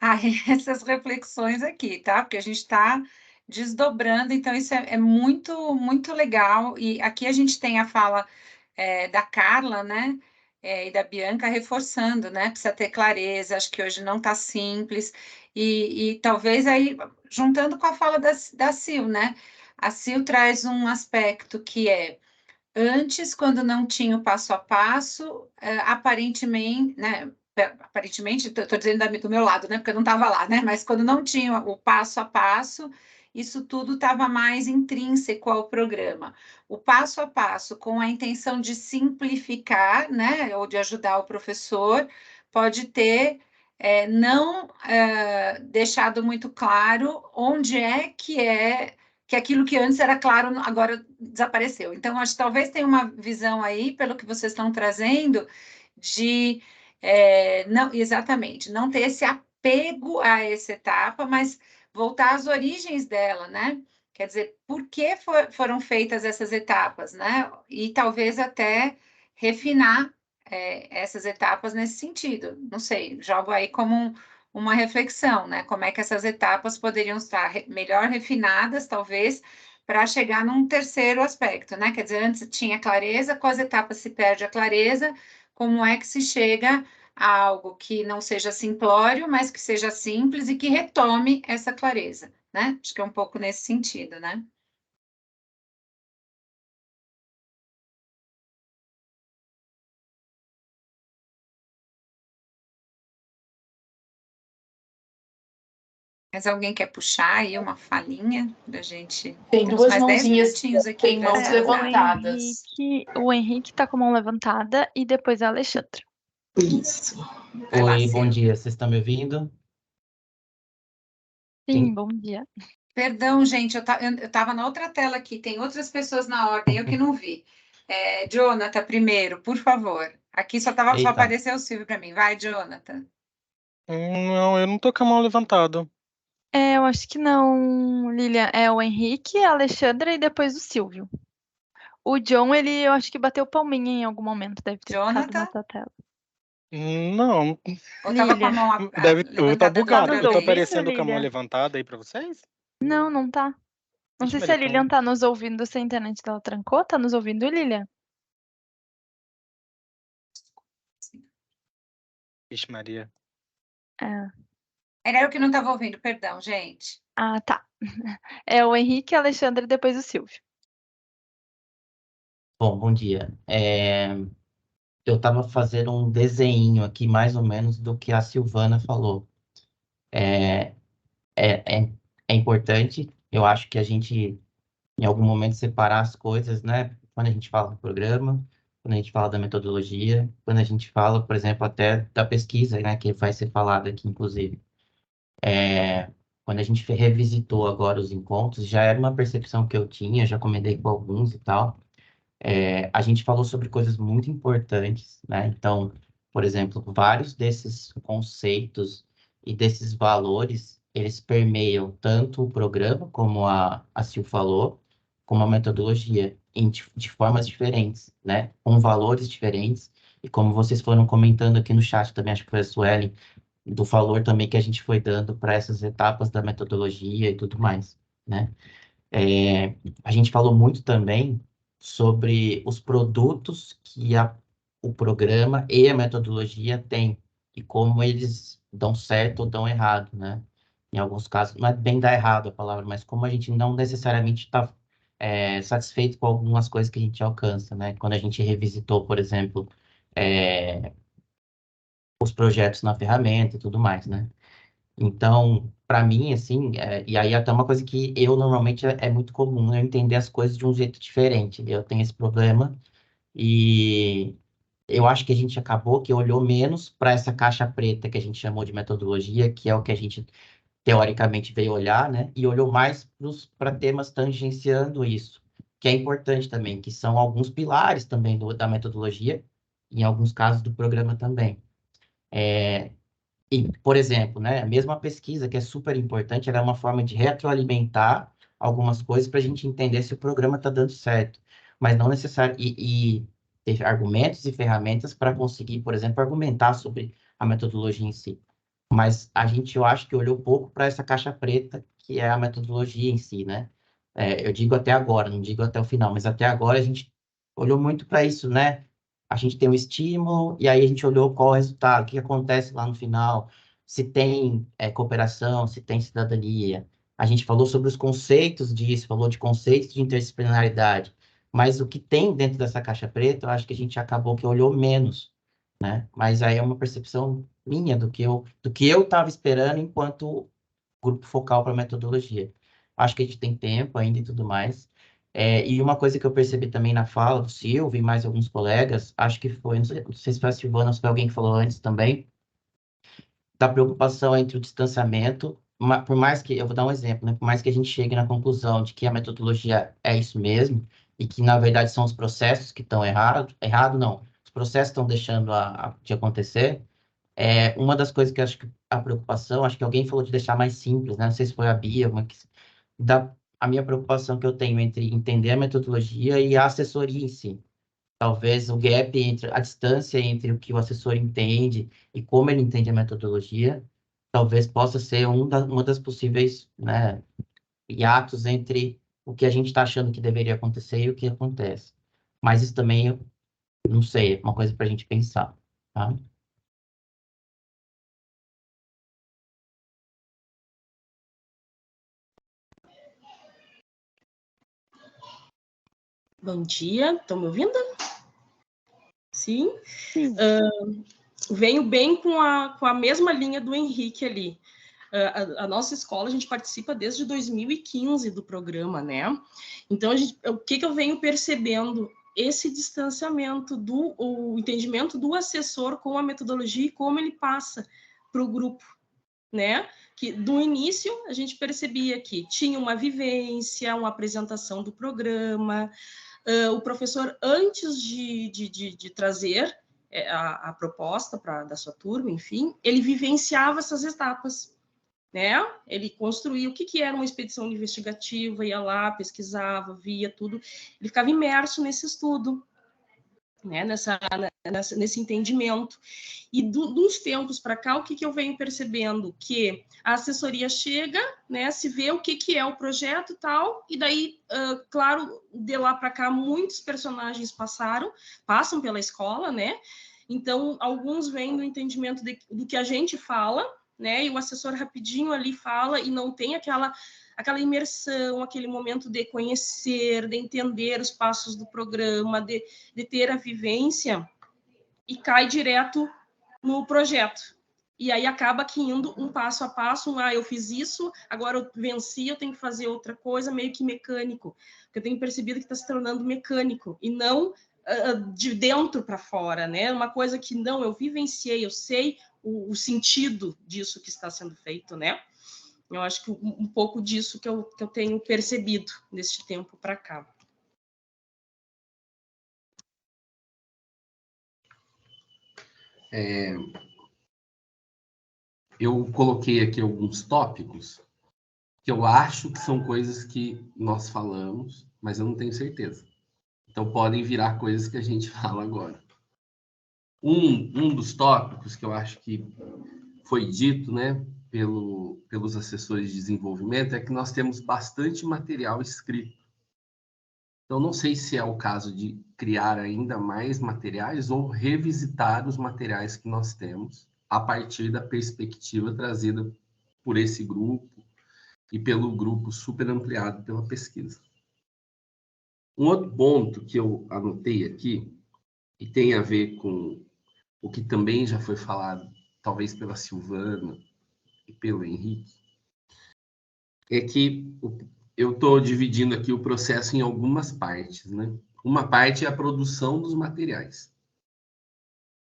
a essas reflexões aqui, tá? Porque a gente está desdobrando, então isso é muito, muito legal. E aqui a gente tem a fala da Carla, né? E da Bianca reforçando, né? Precisa ter clareza, acho que hoje não está simples. E talvez aí, juntando com a fala da Sil, né? A Sil traz um aspecto que é antes, quando não tinha o passo a passo, aparentemente, né? Aparentemente, estou dizendo do meu lado, né? Porque eu não estava lá, né? Mas quando não tinha o passo a passo, isso tudo estava mais intrínseco ao programa. O passo a passo, com a intenção de simplificar, né? Ou de ajudar o professor, pode ter não deixado muito claro onde é que aquilo que antes era claro agora desapareceu. Então, acho que talvez tenha uma visão aí, pelo que vocês estão trazendo, de não exatamente, não ter esse apego a essa etapa, mas voltar às origens dela, né? Quer dizer, por que foram feitas essas etapas, né? E talvez até refinar essas etapas nesse sentido. Não sei, jogo aí como uma reflexão, né? Como é que essas etapas poderiam estar melhor refinadas, talvez, para chegar num terceiro aspecto, né? Quer dizer, antes tinha clareza, com as etapas se perde a clareza, como é que se chega a algo que não seja simplório, mas que seja simples e que retome essa clareza, né? Acho que é um pouco nesse sentido, né? Mas alguém quer puxar aí uma falinha da gente? Tem Temos duas mais 10 mãozinhas, minutinhos aqui tem para mãos se levantadas. O Henrique tá com a mão levantada e depois a Alexandra. Isso. Vai lá, Oi, bom Ciro. dia. Vocês estão me ouvindo? Sim, Sim. bom dia. Perdão, gente, eu estava na outra tela aqui, tem outras pessoas na ordem, eu que não vi. Jonathan, primeiro, por favor. Aqui só Eita, apareceu o Silvio para mim. Vai, Jonathan. Não, eu não tô com a mão levantada. Eu acho que não, Lilian. É o Henrique, a Alexandra e depois o Silvio. O John, eu acho que bateu palminha em algum momento, deve ter ficado na Jonathan? tua tela. Não, Ou estava com a Lilian. mão eu tá levantada do bugado. outra Eu tô ouvindo, vez? aparecendo com a mão Lilian? levantada aí pra vocês? Não, não tá. Não Ixi, sei se a Maria, Lilian tá nos ouvindo, se a internet dela trancou. Tá nos ouvindo, Lilian? Ixi, Maria. É. Era eu que não estava ouvindo, perdão, gente. Ah, tá. É o Henrique, a Alexandra e depois o Silvio. bom dia. Eu estava fazendo um desenho aqui, mais ou menos, do que a Silvana falou. É, é, é, é importante, eu acho que a gente, em algum momento, separar as coisas, né? Quando a gente fala do programa, quando a gente fala da metodologia, quando a gente fala, por exemplo, até da pesquisa, né? Que vai ser falada aqui, inclusive. Quando a gente revisitou agora os encontros, já era uma percepção que eu tinha, já comentei com alguns e tal. A gente falou sobre coisas muito importantes, né? Então, por exemplo, vários desses conceitos e desses valores, eles permeiam tanto o programa, como a Sil falou, como a metodologia, de formas diferentes, né? Com valores diferentes. E como vocês foram comentando aqui no chat também, acho que foi a Suelen, do valor também que a gente foi dando para essas etapas da metodologia e tudo mais, né? A gente falou muito também sobre os produtos que o programa e a metodologia têm e como eles dão certo ou dão errado, né? Em alguns casos, não é bem dar errado a palavra, mas como a gente não necessariamente está satisfeito com algumas coisas que a gente alcança, né? Quando a gente revisitou, por exemplo, é, os projetos na ferramenta e tudo mais, né? Então, para mim, assim, e aí até uma coisa que eu normalmente é muito comum eu entender as coisas de um jeito diferente. Eu tenho esse problema e eu acho que a gente acabou que olhou menos para essa caixa preta que a gente chamou de metodologia, que é o que a gente teoricamente veio olhar, né? E olhou mais para temas tangenciando isso, que é importante também, que são alguns pilares também da metodologia, em alguns casos do programa também. E, por exemplo, né, a mesma pesquisa, que é super importante, ela é uma forma de retroalimentar algumas coisas para a gente entender se o programa está dando certo, mas não necessário, e ter argumentos e ferramentas para conseguir, por exemplo, argumentar sobre a metodologia em si. Mas a gente, eu acho que olhou pouco para essa caixa preta, que é a metodologia em si, né? Eu digo até agora, não digo até o final, mas até agora a gente olhou muito para isso, né? A gente tem um estímulo e aí a gente olhou qual é o resultado, o que acontece lá no final, se tem cooperação, se tem cidadania. A gente falou sobre os conceitos disso, falou de conceitos de interdisciplinaridade, Mas o que tem dentro dessa caixa preta, eu acho que a gente acabou que olhou menos, né? Mas aí é uma percepção minha do que eu estava esperando enquanto grupo focal para metodologia. Acho que a gente tem tempo ainda e tudo mais. E uma coisa que eu percebi também na fala do Silvio e mais alguns colegas, acho que foi, não sei se foi a Silvana ou se foi alguém que falou antes também, da preocupação entre o distanciamento, por mais que, eu vou dar um exemplo, né? Por mais que a gente chegue na conclusão de que a metodologia é isso mesmo, e que, na verdade, são os processos que estão errado não, os processos estão deixando de acontecer, uma das coisas que eu acho que a preocupação, acho que alguém falou de deixar mais simples, né? Não sei se foi a Bia, a minha preocupação que eu tenho entre entender a metodologia e a assessoria em si. Talvez o gap entre a distância entre o que o assessor entende e como ele entende a metodologia, talvez possa ser uma das possíveis, né, hiatos entre o que a gente está achando que deveria acontecer e o que acontece. Mas isso também, eu não sei, é uma coisa para a gente pensar, tá? Bom dia, estão me ouvindo? Sim? Sim. Venho bem com a mesma linha do Henrique ali. A nossa escola, a gente participa desde 2015 do programa, né? Então, o que eu venho percebendo? Esse distanciamento, o entendimento do assessor com a metodologia e como ele passa para o grupo, né? Que do início a gente percebia que tinha uma vivência, uma apresentação do programa, o professor, antes de trazer a proposta da sua turma, enfim, ele vivenciava essas etapas, né? Ele construía o que era uma expedição investigativa, ia lá, pesquisava, via tudo, ele ficava imerso nesse estudo, né? Nesse entendimento. E dos tempos para cá, o que eu venho percebendo? Que a assessoria chega, né, se vê o que é o projeto e tal, e daí, claro, de lá para cá, muitos personagens passam pela escola, né? Então, alguns vêm do entendimento do que a gente fala, né? E o assessor rapidinho ali fala e não tem aquela imersão, aquele momento de conhecer, de entender os passos do programa, de ter a vivência, e cai direto no projeto. E aí acaba que indo um passo a passo, eu fiz isso, agora eu venci, eu tenho que fazer outra coisa, meio que mecânico. Porque eu tenho percebido que está se tornando mecânico, e não de dentro para fora, né? Uma coisa que não, eu vivenciei, eu sei o sentido disso que está sendo feito, né? Eu acho que um pouco disso que eu tenho percebido neste tempo para cá. Eu coloquei aqui alguns tópicos que eu acho que são coisas que nós falamos, mas eu não tenho certeza. Então podem virar coisas que a gente fala agora. Um dos tópicos que eu acho que foi dito, né, pelos assessores de desenvolvimento, é que nós temos bastante material escrito. Então, não sei se é o caso de criar ainda mais materiais ou revisitar os materiais que nós temos a partir da perspectiva trazida por esse grupo e pelo grupo super ampliado pela pesquisa. Um outro ponto que eu anotei aqui, e tem a ver com o que também já foi falado, talvez pela Silvana e pelo Henrique, é que eu estou dividindo aqui o processo em algumas partes, né? Uma parte é a produção dos materiais,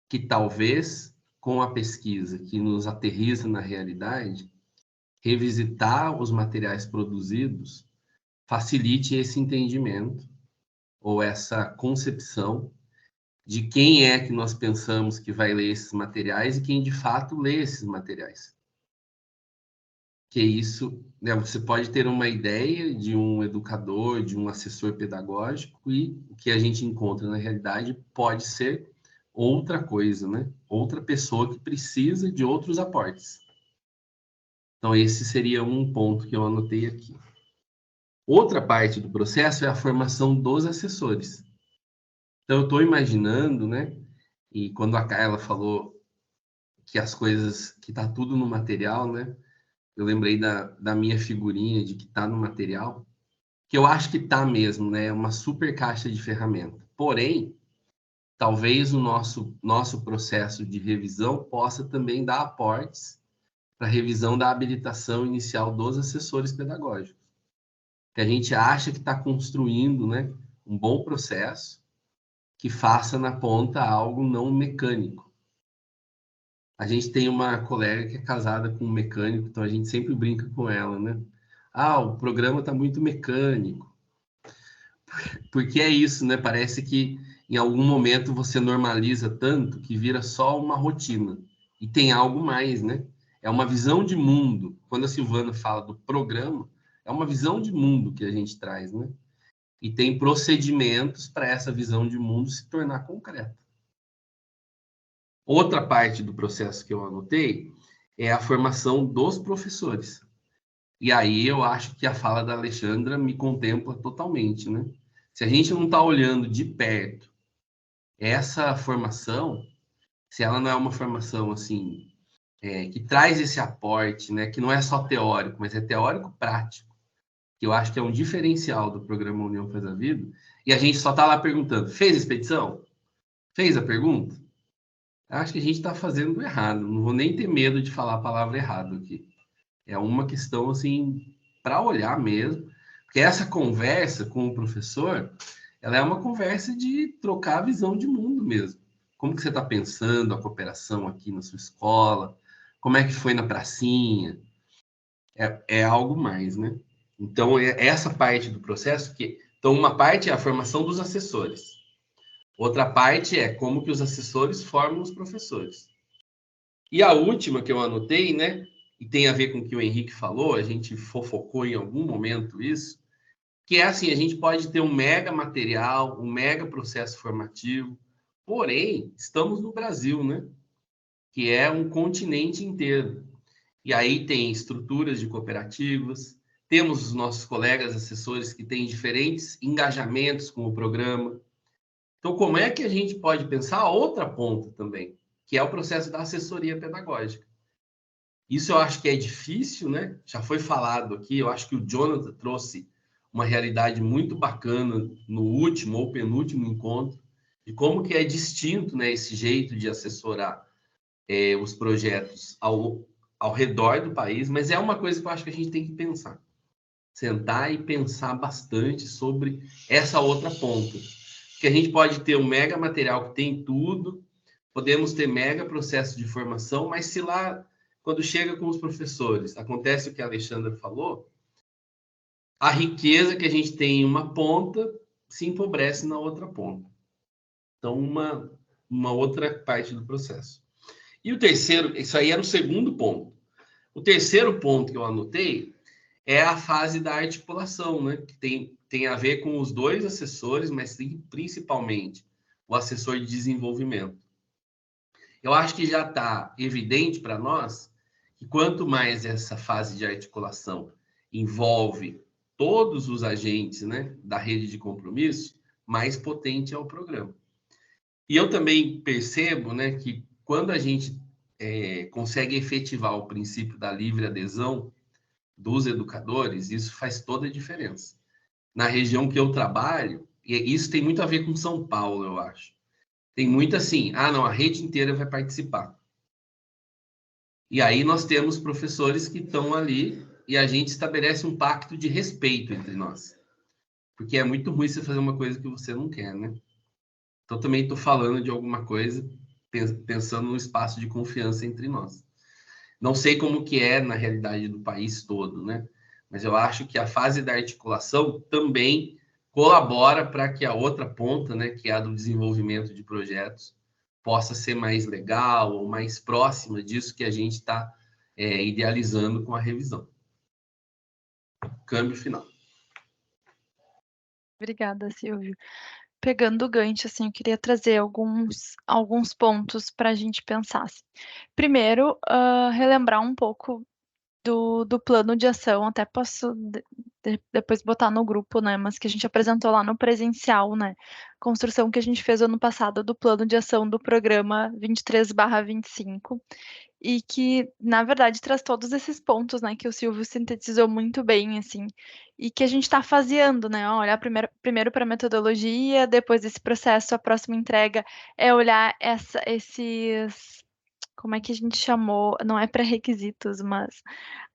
que talvez, com a pesquisa que nos aterriza na realidade, revisitar os materiais produzidos facilite esse entendimento ou essa concepção de quem é que nós pensamos que vai ler esses materiais e quem de fato lê esses materiais. Que isso, né, você pode ter uma ideia de um educador, de um assessor pedagógico, e o que a gente encontra na realidade pode ser outra coisa, né? Outra pessoa que precisa de outros aportes. Então, esse seria um ponto que eu anotei aqui. Outra parte do processo é a formação dos assessores. Então, eu estou imaginando, né? E quando a Carla falou que as coisas, que está tudo no material, né? Eu lembrei da minha figurinha de que está no material, que eu acho que está mesmo, né? É uma super caixa de ferramenta. Porém, talvez o nosso processo de revisão possa também dar aportes para a revisão da habilitação inicial dos assessores pedagógicos. Que a gente acha que está construindo, né, um bom processo que faça na ponta algo não mecânico. A gente tem uma colega que é casada com um mecânico, então a gente sempre brinca com ela, né? Ah, o programa está muito mecânico. Porque é isso, né? Parece que em algum momento você normaliza tanto que vira só uma rotina. E tem algo mais, né? É uma visão de mundo. Quando a Silvana fala do programa, é uma visão de mundo que a gente traz, né? E tem procedimentos para essa visão de mundo se tornar concreta. Outra parte do processo que eu anotei é a formação dos professores. E aí eu acho que a fala da Alexandra me contempla totalmente, né? Se a gente não está olhando de perto essa formação, se ela não é uma formação assim que traz esse aporte, né? Que não é só teórico, mas é teórico prático, que eu acho que é um diferencial do programa União Faz a Vida. E a gente só está lá perguntando: fez a expedição? Fez a pergunta? Eu acho que a gente está fazendo errado. Não vou nem ter medo de falar a palavra errado aqui. É uma questão assim para olhar mesmo, porque essa conversa com o professor, ela é uma conversa de trocar a visão de mundo mesmo. Como que você está pensando a cooperação aqui na sua escola? Como é que foi na pracinha? É algo mais, né? Então, é essa parte do processo que... Então, uma parte é a formação dos assessores. Outra parte é como que os assessores formam os professores. E a última que eu anotei, né? E tem a ver com o que o Henrique falou, a gente fofocou em algum momento isso, que é assim, a gente pode ter um mega material, um mega processo formativo, porém, estamos no Brasil, né? Que é um continente inteiro. E aí tem estruturas de cooperativas, temos os nossos colegas assessores que têm diferentes engajamentos com o programa. Então, como é que a gente pode pensar a outra ponta também, que é o processo da assessoria pedagógica? Isso eu acho que é difícil, né? Já foi falado aqui, eu acho que o Jonathan trouxe uma realidade muito bacana no último ou penúltimo encontro, de como que é distinto, né, esse jeito de assessorar os projetos ao redor do país, mas é uma coisa que eu acho que a gente tem que pensar. Sentar e pensar bastante sobre essa outra ponta. Que a gente pode ter um mega material que tem tudo, podemos ter mega processo de formação, mas se lá, quando chega com os professores, acontece o que a Alexandra falou, a riqueza que a gente tem em uma ponta se empobrece na outra ponta. Então, uma outra parte do processo. E o terceiro, isso aí era o segundo ponto. O terceiro ponto que eu anotei é a fase da articulação, né? Que tem a ver com os dois assessores, mas principalmente o assessor de desenvolvimento. Eu acho que já está evidente para nós que quanto mais essa fase de articulação envolve todos os agentes, né, da rede de compromisso, mais potente é o programa. E eu também percebo, né, que quando a gente consegue efetivar o princípio da livre adesão dos educadores, isso faz toda a diferença. Na região que eu trabalho, e isso tem muito a ver com São Paulo, eu acho. Tem muito assim, não, a rede inteira vai participar. E aí nós temos professores que estão ali e a gente estabelece um pacto de respeito entre nós. Porque é muito ruim você fazer uma coisa que você não quer, né? Então também estou falando de alguma coisa pensando no espaço de confiança entre nós. Não sei como que é na realidade do país todo, né? Mas eu acho que a fase da articulação também colabora para que a outra ponta, né, que é a do desenvolvimento de projetos, possa ser mais legal ou mais próxima disso que a gente está idealizando com a revisão. Câmbio final. Obrigada, Silvio. Pegando o gancho, assim, eu queria trazer alguns pontos para a gente pensar. Primeiro, relembrar um pouco do plano de ação, até posso depois botar no grupo, né? Mas que a gente apresentou lá no presencial, né? Construção que a gente fez ano passado do plano de ação do programa 23/25. E que, na verdade, traz todos esses pontos, né, que o Silvio sintetizou muito bem, assim, e que a gente está faseando, né, olhar primeiro para a metodologia, depois desse processo, a próxima entrega é olhar esses, como é que a gente chamou? Não é pré-requisitos, mas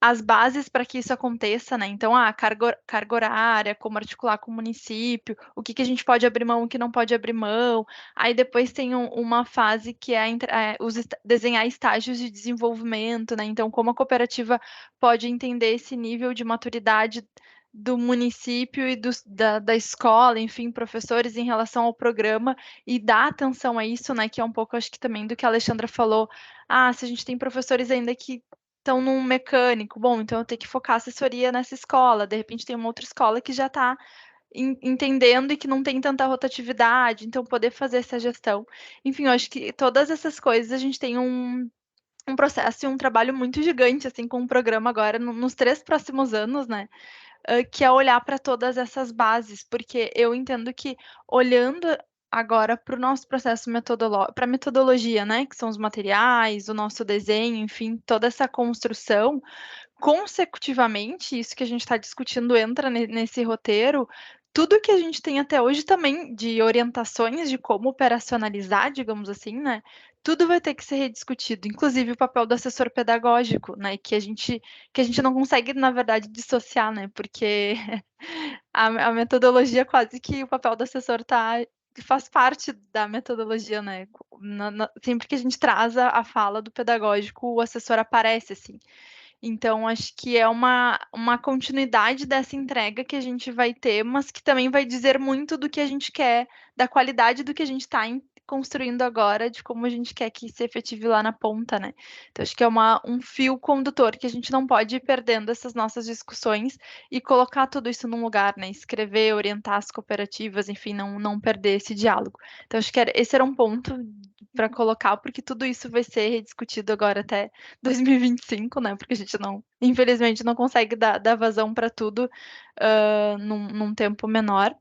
as bases para que isso aconteça, né? Então, carga horária, como articular com o município, o que a gente pode abrir mão, o que não pode abrir mão. Aí depois tem uma fase que é, desenhar estágios de desenvolvimento, né? Então, como a cooperativa pode entender esse nível de maturidade do município e da escola, enfim, professores em relação ao programa e dar atenção a isso, né? Que é um pouco, acho que também do que a Alexandra falou. Se a gente tem professores ainda que estão num mecânico, bom, então eu tenho que focar a assessoria nessa escola, de repente tem uma outra escola que já está entendendo e que não tem tanta rotatividade, então poder fazer essa gestão. Enfim, eu acho que todas essas coisas a gente tem um processo e um trabalho muito gigante, assim, com o programa agora, nos 3 próximos anos, né? Que é olhar para todas essas bases, porque eu entendo que olhando agora para o nosso processo para a metodologia, né, que são os materiais, o nosso desenho, enfim, toda essa construção, consecutivamente, isso que a gente está discutindo entra nesse roteiro, tudo que a gente tem até hoje também de orientações de como operacionalizar, digamos assim, né? Tudo vai ter que ser rediscutido, inclusive o papel do assessor pedagógico, né? Que a gente não consegue, na verdade, dissociar, né? Porque a metodologia quase que o papel do assessor faz parte da metodologia, né? Sempre que a gente traz a fala do pedagógico, o assessor aparece, assim. Então, acho que é uma continuidade dessa entrega que a gente vai ter, mas que também vai dizer muito do que a gente quer, da qualidade do que a gente está construindo agora, de como a gente quer que se efetive lá na ponta, né? Então, acho que é um fio condutor que a gente não pode ir perdendo essas nossas discussões e colocar tudo isso num lugar, né? Escrever, orientar as cooperativas, enfim, não perder esse diálogo. Então, acho que esse era um ponto para colocar, porque tudo isso vai ser rediscutido agora até 2025, né? Porque a gente infelizmente, não consegue dar vazão para tudo num tempo menor.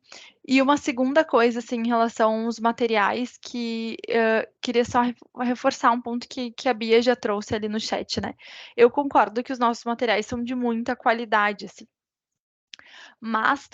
E uma segunda coisa, assim, em relação aos materiais, que queria só reforçar um ponto que a Bia já trouxe ali no chat, né? Eu concordo que os nossos materiais são de muita qualidade, assim. Mas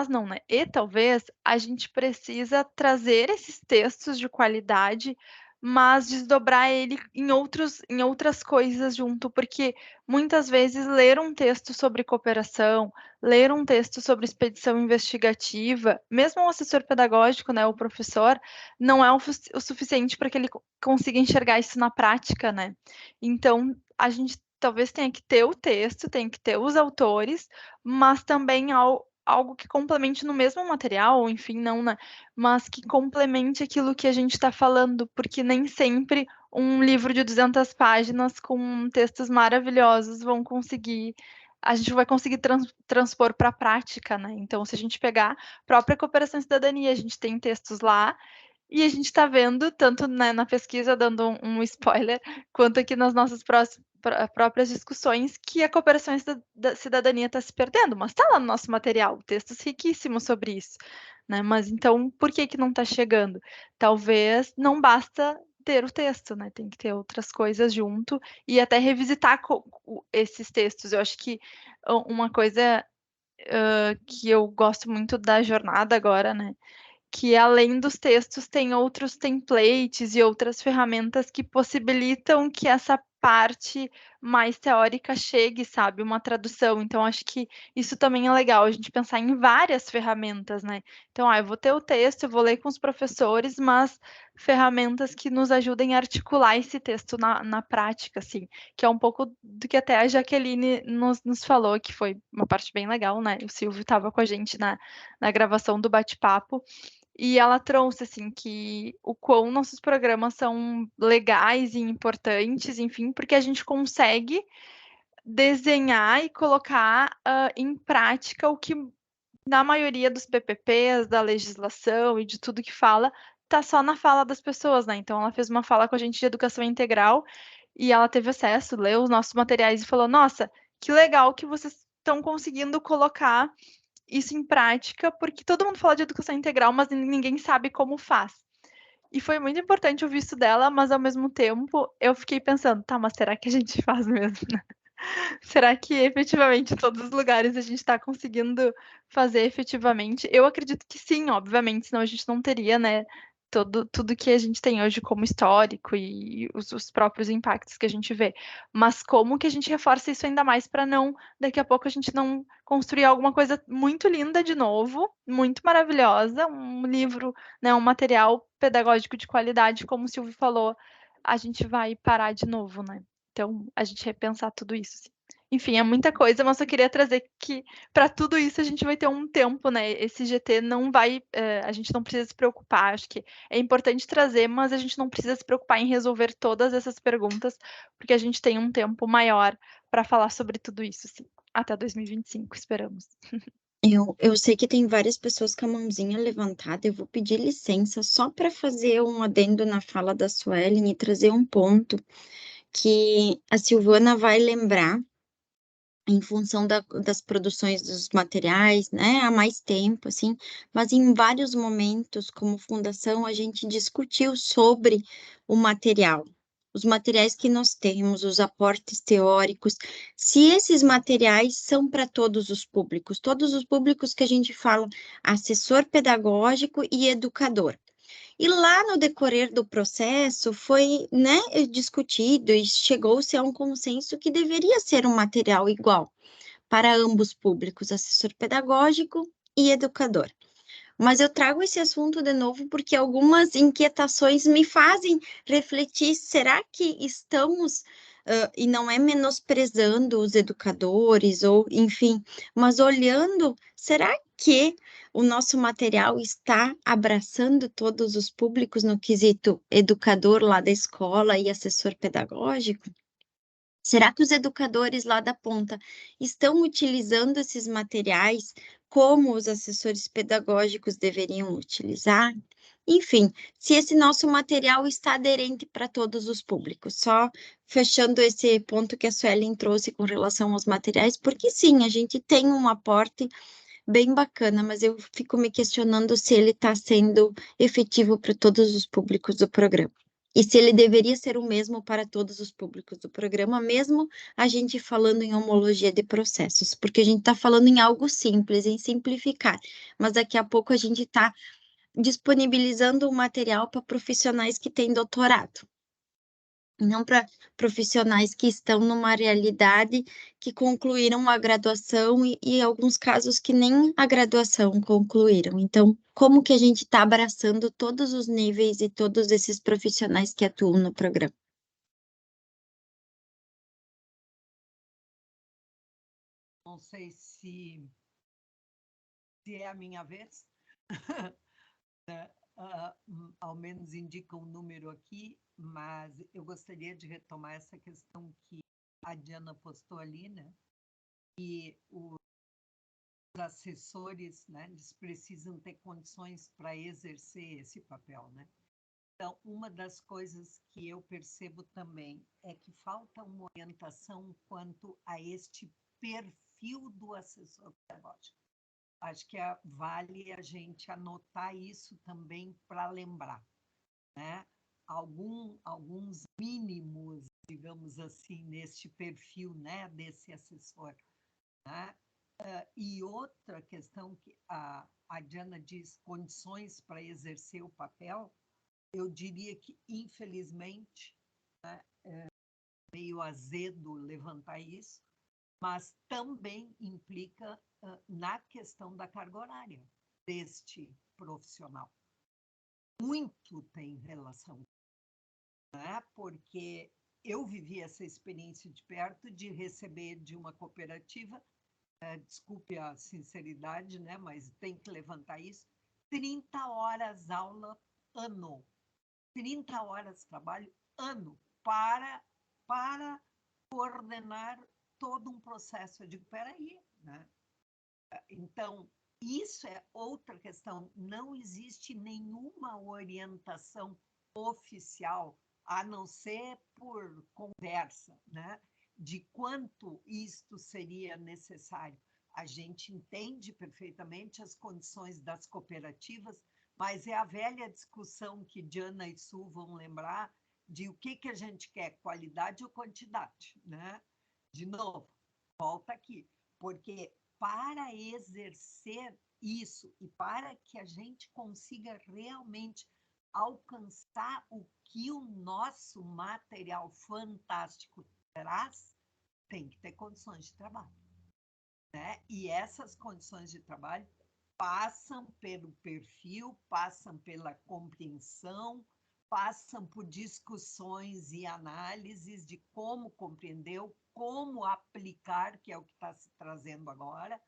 não, né? E talvez a gente precisa trazer esses textos de qualidade, mas desdobrar ele em outras coisas junto, porque muitas vezes ler um texto sobre cooperação, ler um texto sobre expedição investigativa, mesmo o assessor pedagógico, né, o professor, não é o suficiente para que ele consiga enxergar isso na prática, né? Então, a gente talvez tenha que ter o texto, tem que ter os autores, mas também algo que complemente no mesmo material, ou enfim, não, né? Mas que complemente aquilo que a gente está falando, porque nem sempre um livro de 200 páginas com textos maravilhosos a gente vai conseguir transpor para a prática, né? Então, se a gente pegar a própria Cooperação e Cidadania, a gente tem textos lá, e a gente está vendo, tanto né, na pesquisa, dando um spoiler, quanto aqui nas nossas próprias discussões, que a cooperação da cidadania está se perdendo, mas está lá no nosso material, textos riquíssimos sobre isso. Né? Mas então, por que não está chegando? Talvez não basta ter o texto, né? Tem que ter outras coisas junto e até revisitar esses textos. Eu acho que uma coisa que eu gosto muito da jornada agora, né? Que além dos textos tem outros templates e outras ferramentas que possibilitam que essa parte mais teórica chegue, sabe, uma tradução. Então, acho que isso também é legal, a gente pensar em várias ferramentas, né? Então, eu vou ter o texto, eu vou ler com os professores, mas ferramentas que nos ajudem a articular esse texto na prática, assim, que é um pouco do que até a Jaqueline nos falou, que foi uma parte bem legal, né? O Silvio estava com a gente na gravação do bate-papo, e ela trouxe, assim, que o quão nossos programas são legais e importantes, enfim, porque a gente consegue desenhar e colocar em prática o que, na maioria dos PPPs, da legislação e de tudo que fala, tá só na fala das pessoas, né? Então, ela fez uma fala com a gente de educação integral e ela teve acesso, leu os nossos materiais e falou: nossa, que legal que vocês estão conseguindo colocar isso em prática, porque todo mundo fala de educação integral, mas ninguém sabe como faz. E foi muito importante ouvir isso dela, mas ao mesmo tempo eu fiquei pensando, tá, mas será que a gente faz mesmo, né? Será que efetivamente em todos os lugares a gente está conseguindo fazer efetivamente? Eu acredito que sim, obviamente, senão a gente não teria, né, tudo que a gente tem hoje como histórico e os próprios impactos que a gente vê. Mas como que a gente reforça isso ainda mais para não, daqui a pouco a gente não construir alguma coisa muito linda de novo, muito maravilhosa, um livro, né, um material pedagógico de qualidade, como o Silvio falou, a gente vai parar de novo, né? Então, a gente repensar tudo isso. Sim. Enfim, é muita coisa, mas eu queria trazer que para tudo isso a gente vai ter um tempo, né? Esse GT não vai, a gente não precisa se preocupar. Acho que é importante trazer, mas a gente não precisa se preocupar em resolver todas essas perguntas, porque a gente tem um tempo maior para falar sobre tudo isso, sim. Até 2025, esperamos. Eu sei que tem várias pessoas com a mãozinha levantada. Eu vou pedir licença só para fazer um adendo na fala da Suelen e trazer um ponto que a Silvana vai lembrar em função das produções dos materiais, né, há mais tempo, assim, mas em vários momentos, como fundação, a gente discutiu sobre o material, os materiais que nós temos, os aportes teóricos, se esses materiais são para todos os públicos que a gente fala, assessor pedagógico e educador. E lá no decorrer do processo foi, né, discutido e chegou-se a um consenso que deveria ser um material igual para ambos públicos, assessor pedagógico e educador. Mas eu trago esse assunto de novo porque algumas inquietações me fazem refletir, será que estamos, e não é menosprezando os educadores, ou enfim, mas olhando, será que o nosso material está abraçando todos os públicos no quesito educador lá da escola e assessor pedagógico? Será que os educadores lá da ponta estão utilizando esses materiais como os assessores pedagógicos deveriam utilizar? Enfim, se esse nosso material está aderente para todos os públicos. Só fechando esse ponto que a Suelen trouxe com relação aos materiais, porque sim, a gente tem um aporte bem bacana, mas eu fico me questionando se ele está sendo efetivo para todos os públicos do programa. E se ele deveria ser o mesmo para todos os públicos do programa, mesmo a gente falando em homologia de processos, porque a gente está falando em algo simples, em simplificar, mas daqui a pouco a gente está disponibilizando o material para profissionais que têm doutorado, não para profissionais que estão numa realidade que concluíram a graduação e em alguns casos que nem a graduação concluíram. Então, como que a gente está abraçando todos os níveis e todos esses profissionais que atuam no programa? Não sei se é a minha vez. Ao menos indica um número aqui, mas eu gostaria de retomar essa questão que a Diana postou ali, né? E os assessores, né, eles precisam ter condições para exercer esse papel, né? Então, uma das coisas que eu percebo também é que falta uma orientação quanto a este perfil do assessor pedagógico. Acho que vale a gente anotar isso também para lembrar, né? Alguns mínimos, digamos assim, neste perfil, né, desse assessor, né? E outra questão que a Diana diz, condições para exercer o papel, eu diria que, infelizmente, né, é meio azedo levantar isso, mas também implica na questão da carga horária deste profissional. Muito tem relação, né? Porque eu vivi essa experiência de perto de receber de uma cooperativa, desculpe a sinceridade, né? Mas tem que levantar isso, 30 horas aula ano, 30 horas de trabalho ano para coordenar todo um processo. Eu digo, peraí, né? Então, isso é outra questão. Não existe nenhuma orientação oficial, a não ser por conversa, né? de quanto isto seria necessário. A gente entende perfeitamente as condições das cooperativas, mas é a velha discussão que Diana e Su vão lembrar de o que a gente quer, qualidade ou quantidade, né? De novo, volta aqui, porque para exercer isso e para que a gente consiga realmente alcançar o que o nosso material fantástico traz, tem que ter condições de trabalho, né? E essas condições de trabalho passam pelo perfil, passam pela compreensão, passam por discussões e análises de como compreendeu, como aplicar, que é o que está se trazendo agora,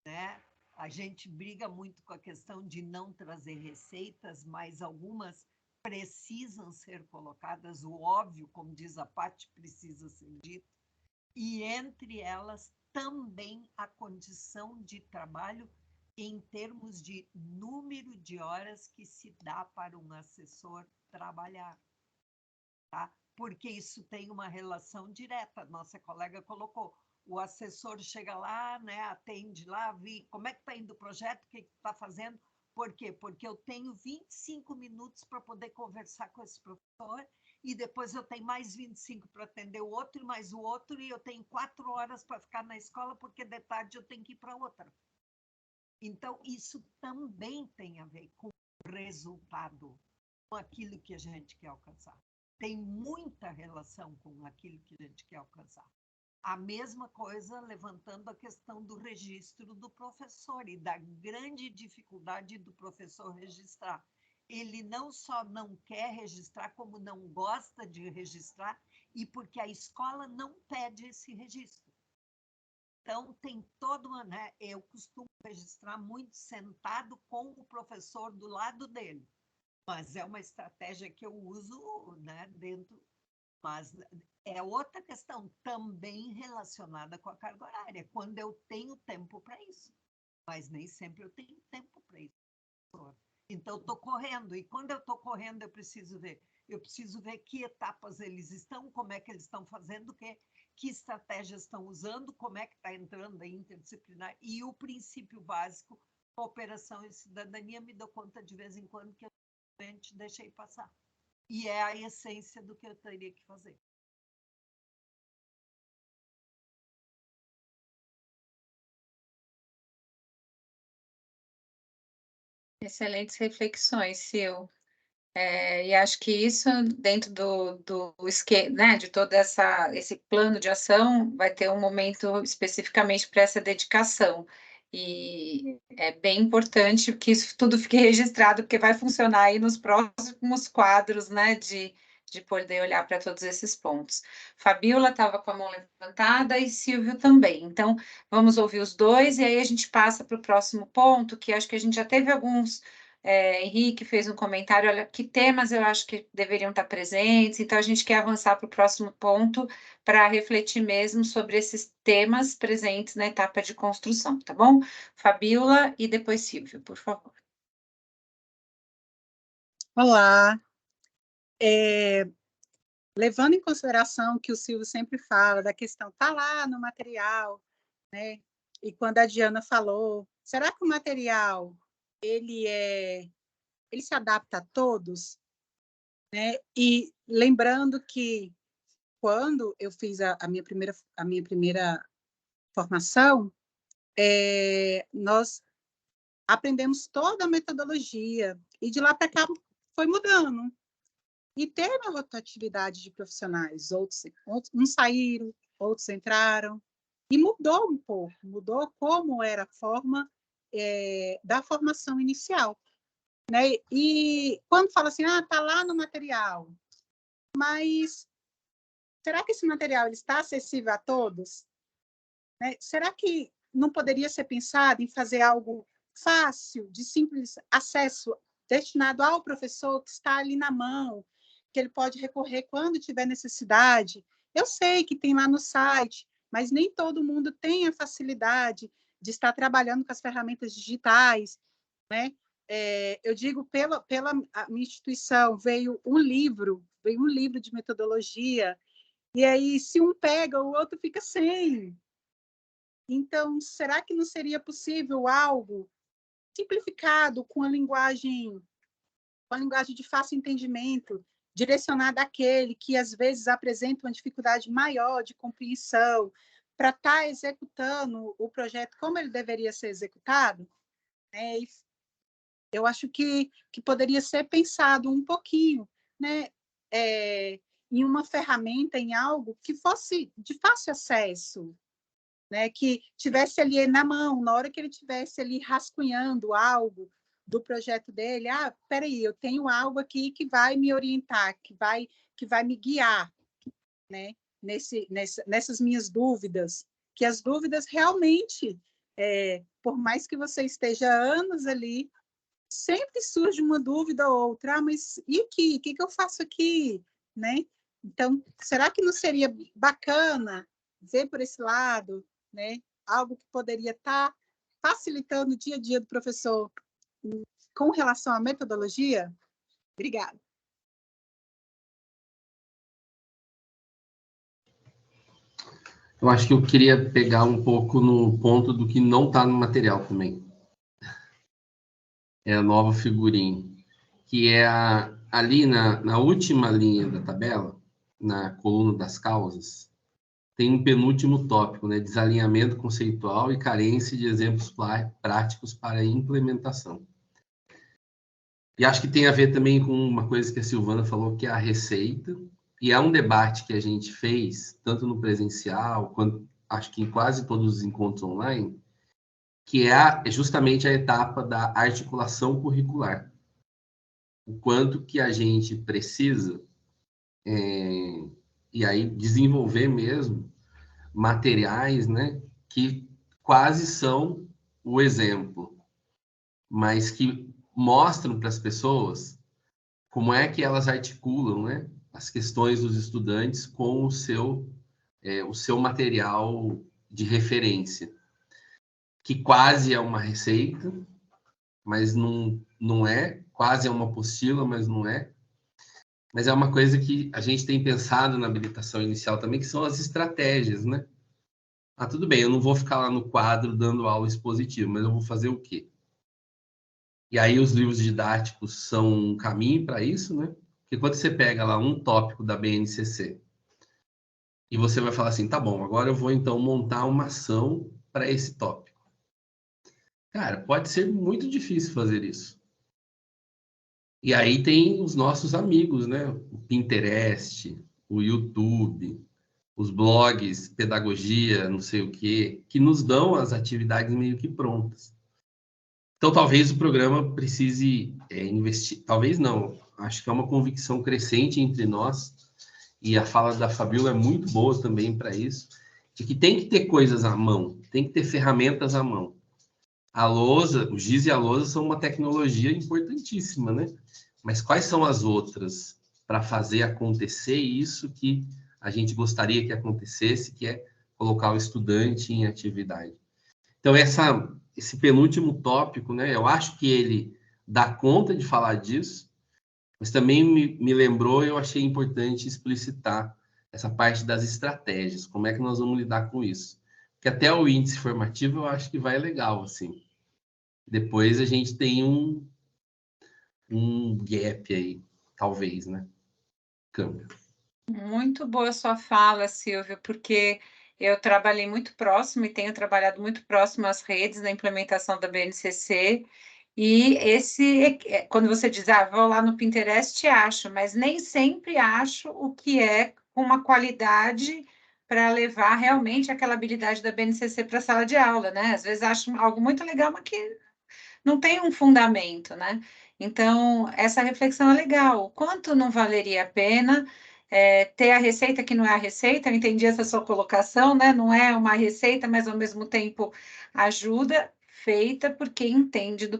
né? A gente briga muito com a questão de não trazer receitas, mas algumas precisam ser colocadas, o óbvio, como diz a Paty, precisa ser dito, e entre elas também a condição de trabalho em termos de número de horas que se dá para um assessor trabalhar, tá? Porque isso tem uma relação direta. Nossa colega colocou, o assessor chega lá, né, atende lá, vi como é que está indo o projeto, o que está fazendo. Por quê? Porque eu tenho 25 minutos para poder conversar com esse professor e depois eu tenho mais 25 para atender o outro e mais o outro e eu tenho 4 horas para ficar na escola porque de tarde eu tenho que ir para outra. Então, isso também tem a ver com o resultado, com aquilo que a gente quer alcançar. Tem muita relação com aquilo que a gente quer alcançar. A mesma coisa levantando a questão do registro do professor e da grande dificuldade do professor registrar. Ele não só não quer registrar, como não gosta de registrar, e porque a escola não pede esse registro. Então, tem toda uma, né? Eu costumo registrar muito sentado com o professor do lado dele, mas é uma estratégia que eu uso, né, dentro. Mas é outra questão também relacionada com a carga horária, quando eu tenho tempo para isso. Mas nem sempre eu tenho tempo para isso. Então, estou correndo, e quando eu estou correndo, eu preciso ver que etapas eles estão, como é que eles estão fazendo, que estratégias estão usando, como é que está entrando a interdisciplinar, e o princípio básico, cooperação e cidadania, me dou conta de vez em quando que eu deixei passar. E é a essência do que eu teria que fazer. Excelentes reflexões, Sil. E acho que isso, dentro do esquema, né, de todo esse plano de ação, vai ter um momento especificamente para essa dedicação. E é bem importante que isso tudo fique registrado, porque vai funcionar aí nos próximos quadros, né, de poder olhar para todos esses pontos. Fabiola estava com a mão levantada e Silvio também. Então, vamos ouvir os dois e aí a gente passa para o próximo ponto, que acho que a gente já teve alguns. Henrique fez um comentário, olha, que temas eu acho que deveriam estar presentes, então a gente quer avançar para o próximo ponto para refletir mesmo sobre esses temas presentes na etapa de construção, tá bom? Fabiola e depois Silvio, por favor. Olá. Levando em consideração que o Silvio sempre fala da questão, está lá no material, né? E quando a Diana falou, será que o material ele se adapta a todos, né? E lembrando que quando eu fiz a minha primeira formação, nós aprendemos toda a metodologia e de lá para cá foi mudando. E teve uma rotatividade de profissionais, uns saíram, outros entraram, e mudou um pouco, mudou como era a forma da formação inicial. Né? E quando fala assim, está lá no material, mas será que esse material ele está acessível a todos? Né? Será que não poderia ser pensado em fazer algo fácil, de simples acesso, destinado ao professor que está ali na mão, que ele pode recorrer quando tiver necessidade? Eu sei que tem lá no site, mas nem todo mundo tem a facilidade de estar trabalhando com as ferramentas digitais, né? Eu digo, pela minha instituição, veio um livro de metodologia E aí, se um pega, o outro fica sem. Então, será que não seria possível algo simplificado, com a linguagem de fácil entendimento, direcionada àquele que, às vezes, apresenta uma dificuldade maior de compreensão, para estar executando o projeto como ele deveria ser executado? Eu acho que poderia ser pensado um pouquinho, né, em uma ferramenta, em algo que fosse de fácil acesso, né, que tivesse ali na mão, na hora que ele tivesse ali rascunhando algo do projeto dele. Espera aí, eu tenho algo aqui que vai me orientar, que vai me guiar, né, nessas minhas dúvidas, que as dúvidas realmente, por mais que você esteja anos ali, sempre surge uma dúvida ou outra. Mas e aqui? O que eu faço aqui? Né? Então, será que não seria bacana ver por esse lado, né? Algo que poderia estar facilitando o dia a dia do professor com relação à metodologia? Obrigada. Eu acho que eu queria pegar um pouco no ponto do que não está no material também. É a nova figurinha, que é ali na última linha da tabela, na coluna das causas, tem um penúltimo tópico, né? Desalinhamento conceitual e carência de exemplos práticos para a implementação. E acho que tem a ver também com uma coisa que a Silvana falou, que é a receita, e é um debate que a gente fez, tanto no presencial, quanto acho que em quase todos os encontros online, que é justamente a etapa da articulação curricular. O quanto que a gente precisa, e aí desenvolver mesmo, materiais, né, que quase são o exemplo, mas que mostram para as pessoas como é que elas articulam, né, as questões dos estudantes com o seu material de referência, que quase é uma receita, mas não é, quase é uma apostila, mas não é. Mas é uma coisa que a gente tem pensado na habilitação inicial também, que são as estratégias, né? Tudo bem, eu não vou ficar lá no quadro dando aula expositiva, mas eu vou fazer o quê? E aí os livros didáticos são um caminho para isso, né? Porque quando você pega lá um tópico da BNCC e você vai falar assim, tá bom, agora eu vou então montar uma ação para esse tópico. Cara, pode ser muito difícil fazer isso. E aí tem os nossos amigos, né? O Pinterest, o YouTube, os blogs, pedagogia, não sei o quê, que nos dão as atividades meio que prontas. Então, talvez o programa precise investir, talvez não, acho que é uma convicção crescente entre nós, e a fala da Fabíola é muito boa também para isso, de que tem que ter coisas à mão, tem que ter ferramentas à mão. A lousa, o giz e a lousa são uma tecnologia importantíssima, né? Mas quais são as outras para fazer acontecer isso que a gente gostaria que acontecesse, que é colocar o estudante em atividade? Então, esse penúltimo tópico, né? Eu acho que ele dá conta de falar disso, mas também me lembrou, eu achei importante explicitar essa parte das estratégias, como é que nós vamos lidar com isso. Porque até o índice formativo eu acho que vai legal, assim. Depois a gente tem um gap aí, talvez, né? Câmbio. Muito boa a sua fala, Silvia, porque eu trabalhei muito próximo e tenho trabalhado muito próximo às redes na implementação da BNCC, e quando você diz, vou lá no Pinterest e acho, mas nem sempre acho o que é uma qualidade para levar realmente aquela habilidade da BNCC para a sala de aula, né? Às vezes acho algo muito legal, mas que não tem um fundamento, né? Então, essa reflexão é legal. O quanto não valeria a pena ter a receita que não é a receita? Eu entendi essa sua colocação, né? Não é uma receita, mas ao mesmo tempo ajuda, feita por quem entende do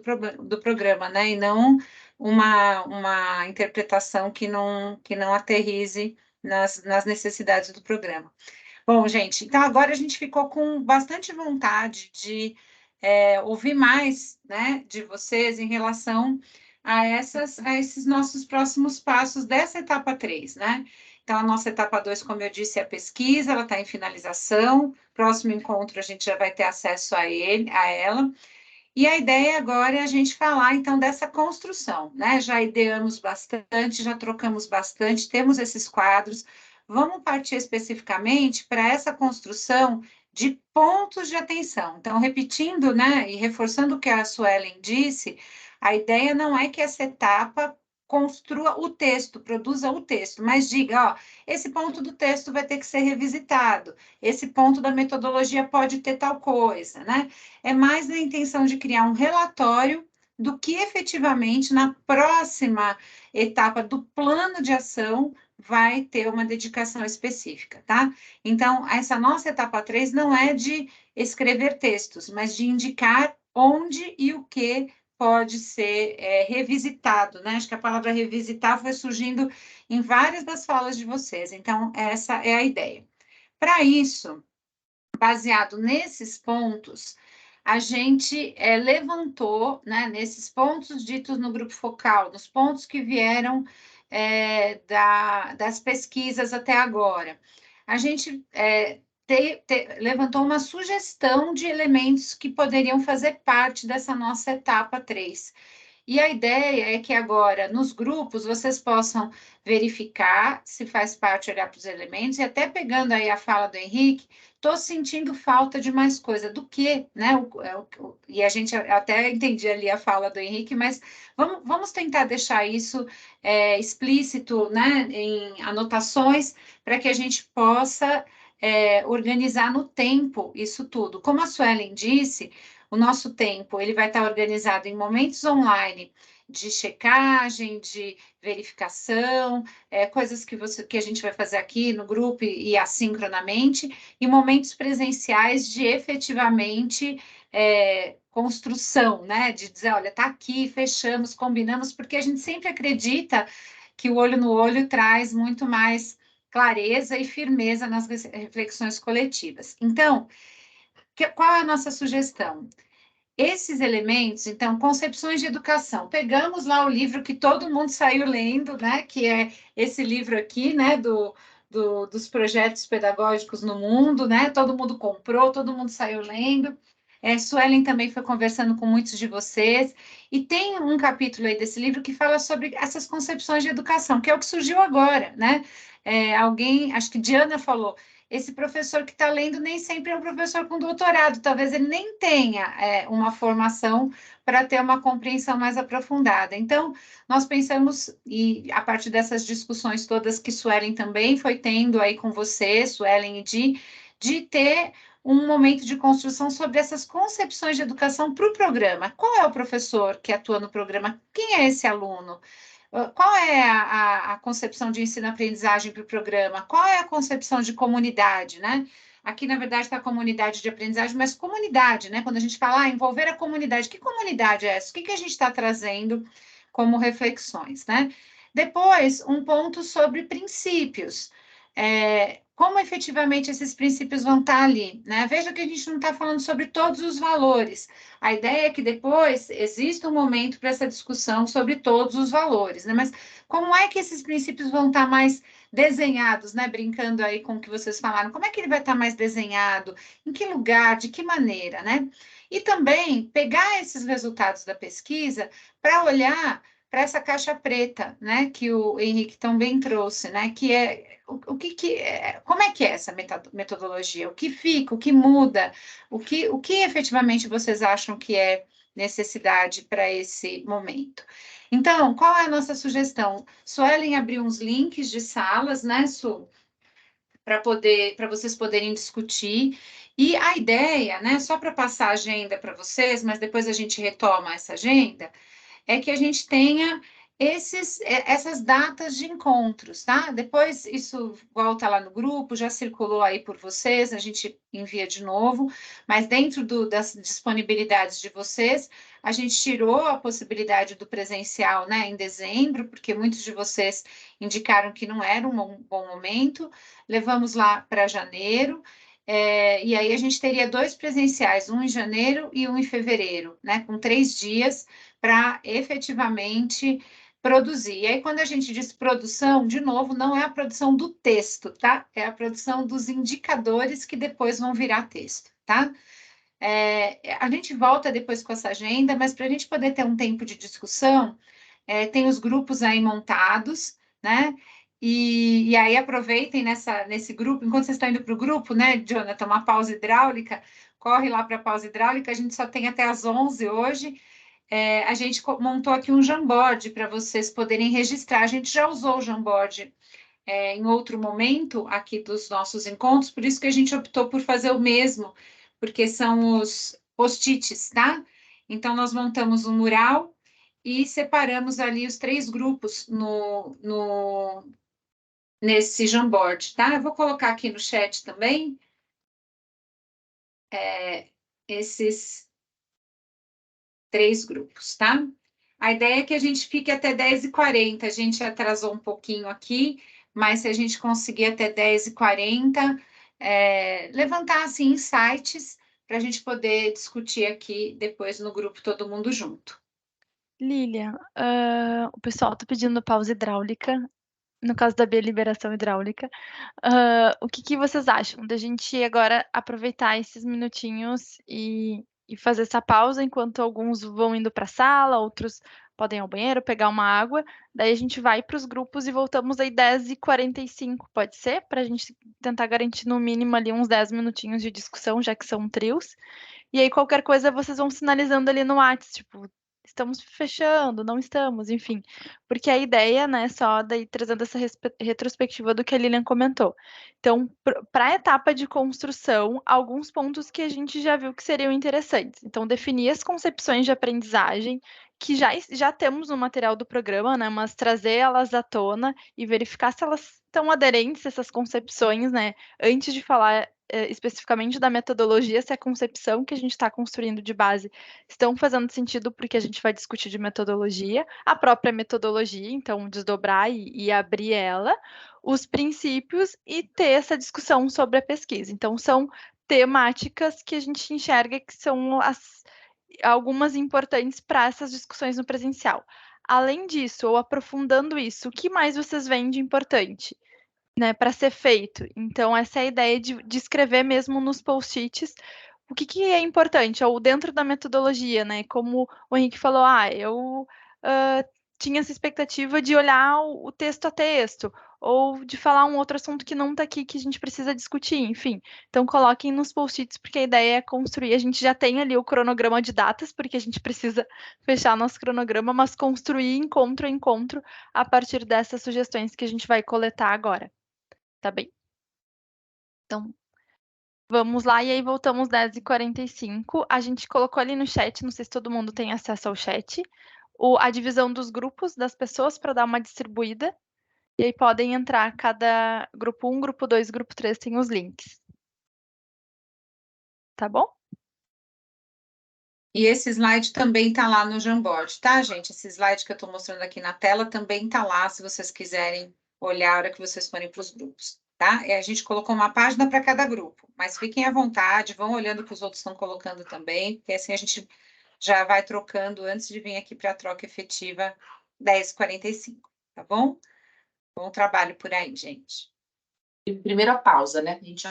programa, né? E não uma interpretação que não aterrize nas necessidades do programa. Bom, gente, então agora a gente ficou com bastante vontade de ouvir mais, né, de vocês em relação a esses nossos próximos passos dessa etapa 3, né? Então, a nossa etapa 2, como eu disse, é a pesquisa, ela está em finalização. Próximo encontro, a gente já vai ter acesso a ela. E a ideia agora é a gente falar, então, dessa construção, né? Já ideamos bastante, já trocamos bastante, temos esses quadros. Vamos partir especificamente para essa construção de pontos de atenção. Então, repetindo, né, e reforçando o que a Suelen disse, a ideia não é que essa etapa construa o texto, produza o texto, mas diga, ó, esse ponto do texto vai ter que ser revisitado, esse ponto da metodologia pode ter tal coisa, né? É mais na intenção de criar um relatório do que efetivamente na próxima etapa do plano de ação vai ter uma dedicação específica, tá? Então, essa nossa etapa 3 não é de escrever textos, mas de indicar onde e o que pode ser revisitado, né? Acho que a palavra revisitar foi surgindo em várias das falas de vocês, então essa é a ideia. Para isso, baseado nesses pontos, a gente levantou, né, nesses pontos ditos no grupo focal, nos pontos que vieram das pesquisas até agora, a gente levantou uma sugestão de elementos que poderiam fazer parte dessa nossa etapa 3. E a ideia é que agora, nos grupos, vocês possam verificar se faz parte, olhar para os elementos, e até pegando aí a fala do Henrique, estou sentindo falta de mais coisa, do que, né? E a gente até entendi ali a fala do Henrique, mas vamos tentar deixar isso explícito, né, em anotações, para que a gente possa organizar no tempo isso tudo. Como a Suelen disse, o nosso tempo ele vai estar organizado em momentos online de checagem, de verificação, coisas que a gente vai fazer aqui no grupo e assincronamente, e momentos presenciais de efetivamente construção, né? De dizer, olha, tá aqui, fechamos, combinamos, porque a gente sempre acredita que o olho no olho traz muito mais clareza e firmeza nas reflexões coletivas. Então, qual é a nossa sugestão? Esses elementos, então, concepções de educação. Pegamos lá o livro que todo mundo saiu lendo, né? Que é esse livro aqui, né? Dos projetos pedagógicos no mundo, né? Todo mundo comprou, todo mundo saiu lendo. Suelen também foi conversando com muitos de vocês. E tem um capítulo aí desse livro que fala sobre essas concepções de educação, que é o que surgiu agora, né? Alguém, acho que Diana falou, esse professor que está lendo nem sempre é um professor com doutorado, talvez ele nem tenha uma formação para ter uma compreensão mais aprofundada. Então, nós pensamos, e a partir dessas discussões todas que Suelen também foi tendo aí com você, Suelen e de ter um momento de construção sobre essas concepções de educação para o programa. Qual é o professor que atua no programa? Quem é esse aluno? Qual é a concepção de ensino-aprendizagem para o programa? Qual é a concepção de comunidade, né? Aqui, na verdade, está a comunidade de aprendizagem, mas comunidade, né? Quando a gente fala envolver a comunidade, que comunidade é essa? O que a gente está trazendo como reflexões, né? Depois, um ponto sobre princípios. Como efetivamente esses princípios vão estar ali, né? Veja que a gente não está falando sobre todos os valores. A ideia é que depois exista um momento para essa discussão sobre todos os valores, né? Mas como é que esses princípios vão estar mais desenhados, né? Brincando aí com o que vocês falaram, como é que ele vai estar mais desenhado? Em que lugar? De que maneira, né? E também pegar esses resultados da pesquisa para olhar para essa caixa preta, né, que o Henrique também trouxe, né, que é como é que é essa metodologia? O que fica, o que muda, o que efetivamente vocês acham que é necessidade para esse momento? Então, qual é a nossa sugestão? Suelen abriu uns links de salas, né, Su, para vocês poderem discutir. E a ideia, né, só para passar a agenda para vocês, mas depois a gente retoma essa agenda, é que a gente tenha essas datas de encontros, tá? Depois isso volta lá no grupo, já circulou aí por vocês, a gente envia de novo, mas dentro das disponibilidades de vocês, a gente tirou a possibilidade do presencial, né, em dezembro, porque muitos de vocês indicaram que não era um bom momento, levamos lá para janeiro. E aí a gente teria 2 presenciais, um em janeiro e um em fevereiro, né, com 3 dias para efetivamente produzir. E aí, quando a gente diz produção, de novo, não é a produção do texto, tá? É a produção dos indicadores que depois vão virar texto, tá? A gente volta depois com essa agenda, mas para a gente poder ter um tempo de discussão, tem os grupos aí montados, né? E aí aproveitem nesse grupo, enquanto vocês estão indo para o grupo, né, Jonathan, uma pausa hidráulica, corre lá para a pausa hidráulica, a gente só tem até às 11 hoje. A gente montou aqui um Jamboard para vocês poderem registrar. A gente já usou o Jamboard em outro momento aqui dos nossos encontros, por isso que a gente optou por fazer o mesmo, porque são os post-its, tá? Então, nós montamos um mural e separamos ali os 3 grupos nesse Jamboard, tá? Eu vou colocar aqui no chat também esses 3 grupos, tá? A ideia é que a gente fique até 10h40, a gente atrasou um pouquinho aqui, mas se a gente conseguir até 10h40, levantar, assim, insights para a gente poder discutir aqui depois no grupo todo mundo junto. Lilian, o pessoal tá pedindo pausa hidráulica, no caso da liberação hidráulica. O que vocês acham da gente agora aproveitar esses minutinhos e fazer essa pausa enquanto alguns vão indo para a sala, outros podem ir ao banheiro, pegar uma água. Daí a gente vai para os grupos e voltamos aí 10h45, pode ser? Para a gente tentar garantir no mínimo ali uns 10 minutinhos de discussão, já que são trios. E aí qualquer coisa vocês vão sinalizando ali no WhatsApp, tipo, estamos fechando, não estamos, enfim. Porque a ideia, né, só daí trazendo essa retrospectiva do que a Lilian comentou. Então, para a etapa de construção, alguns pontos que a gente já viu que seriam interessantes. Então, definir as concepções de aprendizagem, que já temos no material do programa, né, mas trazer elas à tona e verificar se elas estão aderentes a essas concepções, né, antes de falar especificamente da metodologia, se a concepção que a gente está construindo de base estão fazendo sentido, porque a gente vai discutir de metodologia, a própria metodologia, então desdobrar e abrir ela, os princípios e ter essa discussão sobre a pesquisa. Então, são temáticas que a gente enxerga que são algumas importantes para essas discussões no presencial. Além disso, ou aprofundando isso, o que mais vocês veem de importante? Né, para ser feito. Então, essa é a ideia de escrever mesmo nos post-its o que é importante, ou dentro da metodologia, né? Como o Henrique falou, eu tinha essa expectativa de olhar o texto a texto, ou de falar um outro assunto que não está aqui, que a gente precisa discutir, enfim. Então, coloquem nos post-its, porque a ideia é construir. A gente já tem ali o cronograma de datas, porque a gente precisa fechar nosso cronograma, mas construir encontro a encontro a partir dessas sugestões que a gente vai coletar agora. Tá bem? Então, vamos lá, e aí voltamos 10h45. A gente colocou ali no chat, não sei se todo mundo tem acesso ao chat, a divisão dos grupos das pessoas para dar uma distribuída. E aí podem entrar cada grupo 1, grupo 2, grupo 3, tem os links. Tá bom? E esse slide também está lá no Jamboard, tá, gente? Esse slide que eu estou mostrando aqui na tela também está lá, se vocês quiserem olhar a hora que vocês forem para os grupos, tá? E a gente colocou uma página para cada grupo, mas fiquem à vontade, vão olhando o que os outros estão colocando também, porque assim a gente já vai trocando antes de vir aqui para a troca efetiva 10h45, tá bom? Bom trabalho por aí, gente. Primeira pausa, né? A gente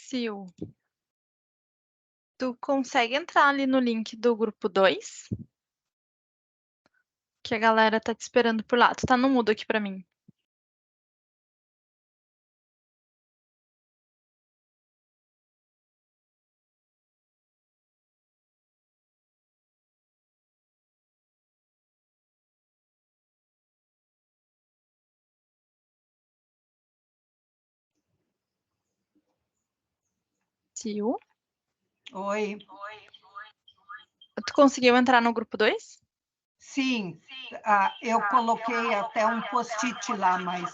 Sil, tu consegue entrar ali no link do grupo 2? Que a galera tá te esperando por lá. Tu tá no mudo aqui pra mim. Sil, Oi. tu conseguiu entrar no grupo 2? Sim, eu coloquei até um post-it lá, mas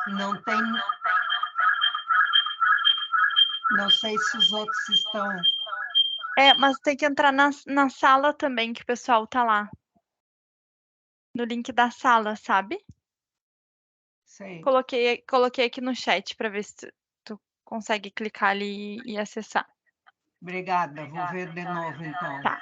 não tem. Não sei se os outros estão. Mas tem que entrar na sala também, que o pessoal tá lá. No link da sala, sabe? Sei. Coloquei aqui no chat pra ver se tu consegue clicar ali e acessar. Obrigada, vou ver de novo então. Tá.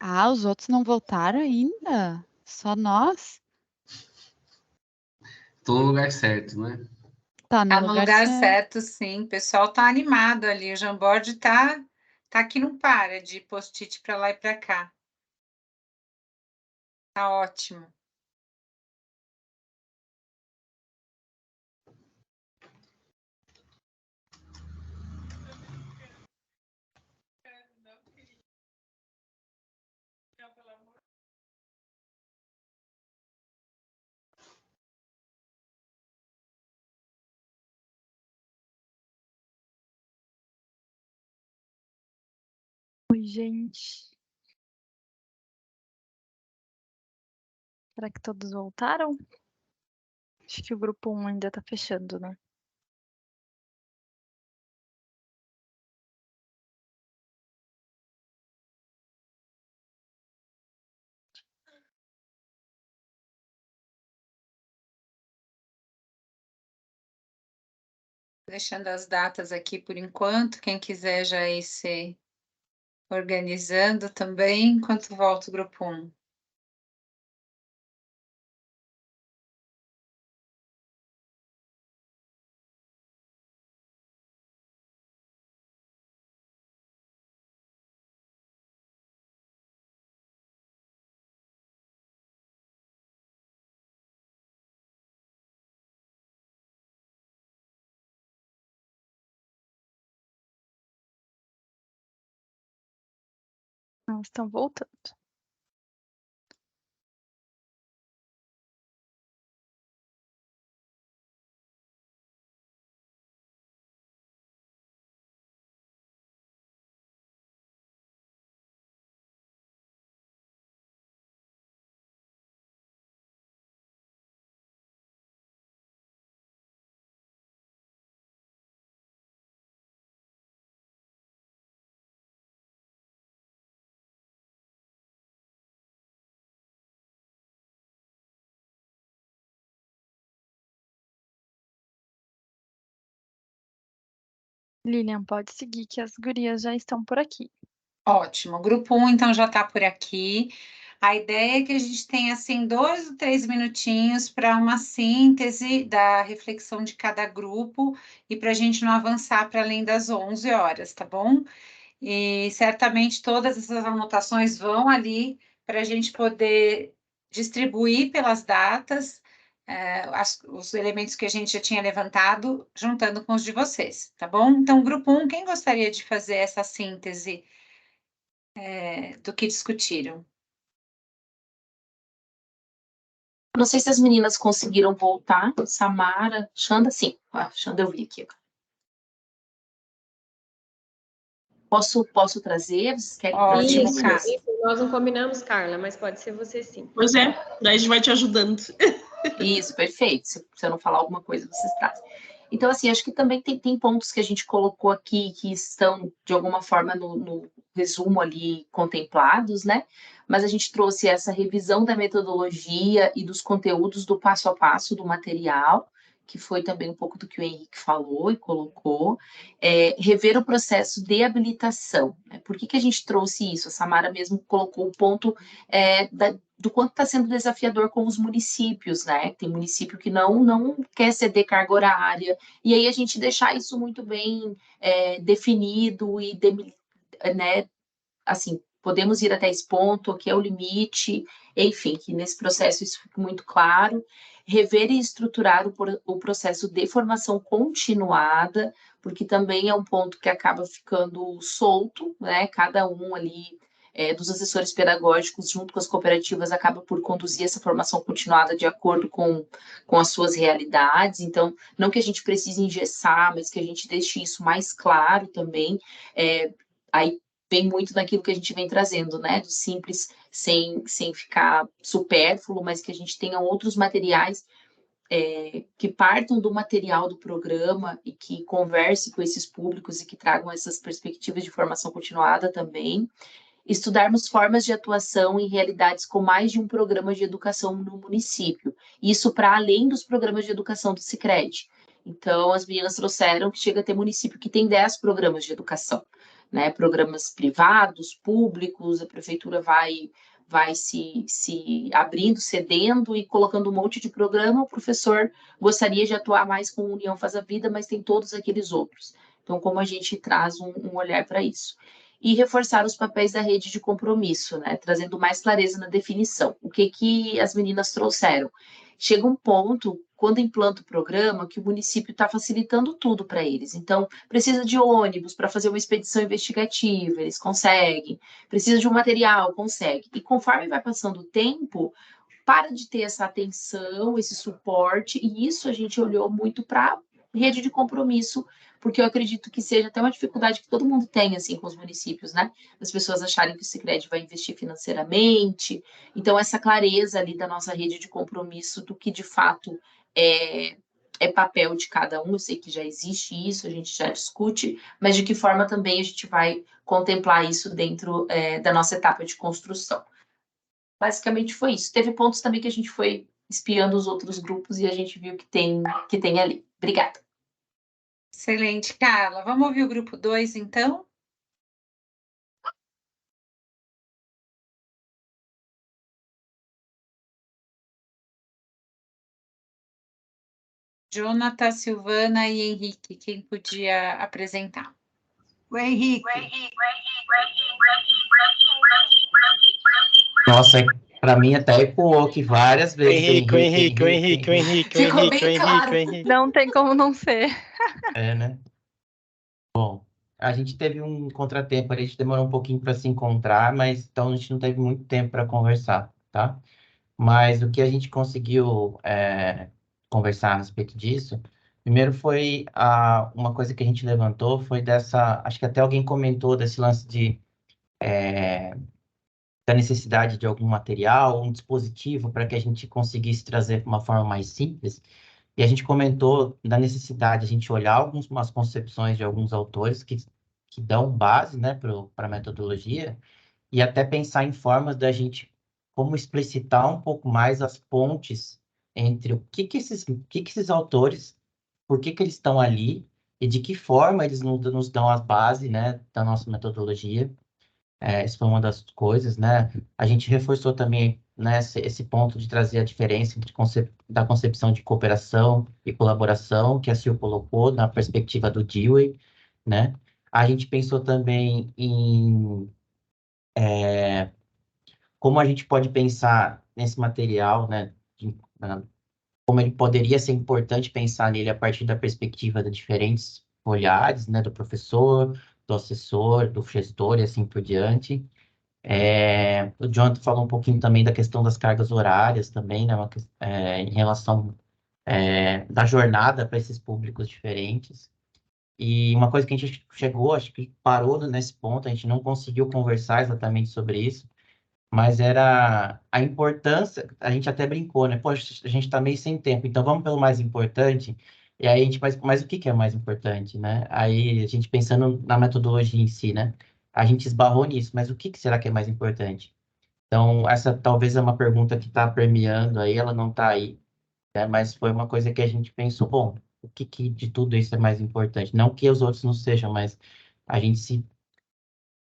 Ah, os outros não voltaram ainda? Só nós? Tô no lugar certo, né? Tá no Tá no lugar lugar certo. certo, sim. O pessoal tá animado ali. O Jamboard tá que não para de post-it para lá e para cá. Tá ótimo. Oi, gente. Será que todos voltaram? Acho que o grupo 1 ainda tá fechando, né? Deixando as datas aqui por enquanto. Quem quiser já ir se organizando também, enquanto volta o grupo 1. Não, estão voltando. Lilian, pode seguir que as gurias já estão por aqui. Ótimo. O grupo 1, então, já está por aqui. A ideia é que a gente tenha, assim, 2 ou 3 minutinhos para uma síntese da reflexão de cada grupo e para a gente não avançar para além das 11 horas, tá bom? E certamente todas essas anotações vão ali para a gente poder distribuir pelas datas os elementos que a gente já tinha levantado, juntando com os de vocês, tá bom? Então, grupo 1, quem gostaria de fazer essa síntese do que discutiram? Não sei se as meninas conseguiram voltar. Samara, Xanda, sim. Xanda eu vi aqui. Posso trazer? Vocês querem Ótimo, Isso, Carla. isso, nós não combinamos, Carla, mas pode ser você sim. Pois é, daí a gente vai te ajudando. Isso, perfeito. Se eu não falar alguma coisa, vocês trazem. Então, assim, acho que também tem pontos que a gente colocou aqui que estão, de alguma forma, no resumo ali contemplados, né? Mas a gente trouxe essa revisão da metodologia e dos conteúdos do passo a passo do material, que foi também um pouco do que o Henrique falou e colocou. Rever o processo de habilitação. Né? Por que a gente trouxe isso? A Samara mesmo colocou o ponto do quanto está sendo desafiador com os municípios, né? Tem município que não quer ceder carga horária, e aí a gente deixar isso muito bem definido e, né, assim, podemos ir até esse ponto, que é o limite, enfim, que nesse processo isso fique muito claro. Rever e estruturar o processo de formação continuada, porque também é um ponto que acaba ficando solto, né? Cada um ali dos assessores pedagógicos, junto com as cooperativas, acaba por conduzir essa formação continuada de acordo com as suas realidades. Então, não que a gente precise engessar, mas que a gente deixe isso mais claro também. Aí vem muito daquilo que a gente vem trazendo, né? Do simples, sem ficar supérfluo, mas que a gente tenha outros materiais que partam do material do programa e que converse com esses públicos e que tragam essas perspectivas de formação continuada também. Estudarmos formas de atuação em realidades com mais de um programa de educação no município. Isso para além dos programas de educação do Sicredi. Então, as meninas trouxeram que chega a ter município que tem 10 programas de educação. né? Programas privados, públicos, a prefeitura vai se abrindo, cedendo e colocando um monte de programa. O professor gostaria de atuar mais com o União Faz a Vida, mas tem todos aqueles outros. Então, como a gente traz um olhar para isso? E reforçar os papéis da rede de compromisso, né? Trazendo mais clareza na definição. O que as meninas trouxeram? Chega um ponto, quando implanta o programa, que o município está facilitando tudo para eles. Então, precisa de ônibus para fazer uma expedição investigativa, eles conseguem. Precisa de um material, consegue. E conforme vai passando o tempo, para de ter essa atenção, esse suporte, e isso a gente olhou muito para rede de compromisso, porque eu acredito que seja até uma dificuldade que todo mundo tem, assim, com os municípios, né? As pessoas acharem que o Sicredi vai investir financeiramente. Então, essa clareza ali da nossa rede de compromisso do que, de fato, é papel de cada um. Eu sei que já existe isso, a gente já discute, mas de que forma também a gente vai contemplar isso dentro da nossa etapa de construção. Basicamente foi isso. Teve pontos também que a gente foi espiando os outros grupos e a gente viu que tem ali. Obrigada. Excelente, Carla. Vamos ouvir o grupo 2, então? Jonathan, Silvana e Henrique, quem podia apresentar? O Henrique. Nossa, para mim até ecoou aqui várias vezes. O Henrique. Ficou bem claro. Não tem como não ser. É, né? Bom, a gente teve um contratempo, a gente demorou um pouquinho para se encontrar, mas então a gente não teve muito tempo para conversar, tá? Mas o que a gente conseguiu conversar a respeito disso, primeiro foi uma coisa que a gente levantou, foi acho que até alguém comentou desse lance da necessidade de algum material, um dispositivo para que a gente conseguisse trazer de uma forma mais simples. E a gente comentou da necessidade de a gente olhar algumas concepções de alguns autores que dão base, né, para a metodologia, e até pensar em formas da gente como explicitar um pouco mais as pontes entre o que esses autores, por que eles estão ali e de que forma eles nos dão a base, né, da nossa metodologia. Isso foi uma das coisas, né? A gente reforçou também, né, esse ponto de trazer a diferença entre da concepção de cooperação e colaboração, que a Sil colocou na perspectiva do Dewey, né? A gente pensou também em como a gente pode pensar nesse material, né? Como ele poderia ser importante pensar nele a partir da perspectiva de diferentes olhares, né? Do professor, do assessor, do gestor e assim por diante. O Jonathan falou um pouquinho também da questão das cargas horárias também, né? Em relação da jornada para esses públicos diferentes. E uma coisa que a gente chegou, acho que parou nesse ponto, a gente não conseguiu conversar exatamente sobre isso, mas era a importância, a gente até brincou, né? Poxa, a gente está meio sem tempo, então vamos pelo mais importante. E aí a gente, mas o que é mais importante, né? Aí a gente pensando na metodologia em si, né? A gente esbarrou nisso, mas o que será que é mais importante? Então, essa talvez é uma pergunta que está permeando aí, ela não está aí, né? Mas foi uma coisa que a gente pensou, bom, o que de tudo isso é mais importante? Não que os outros não sejam, mas a gente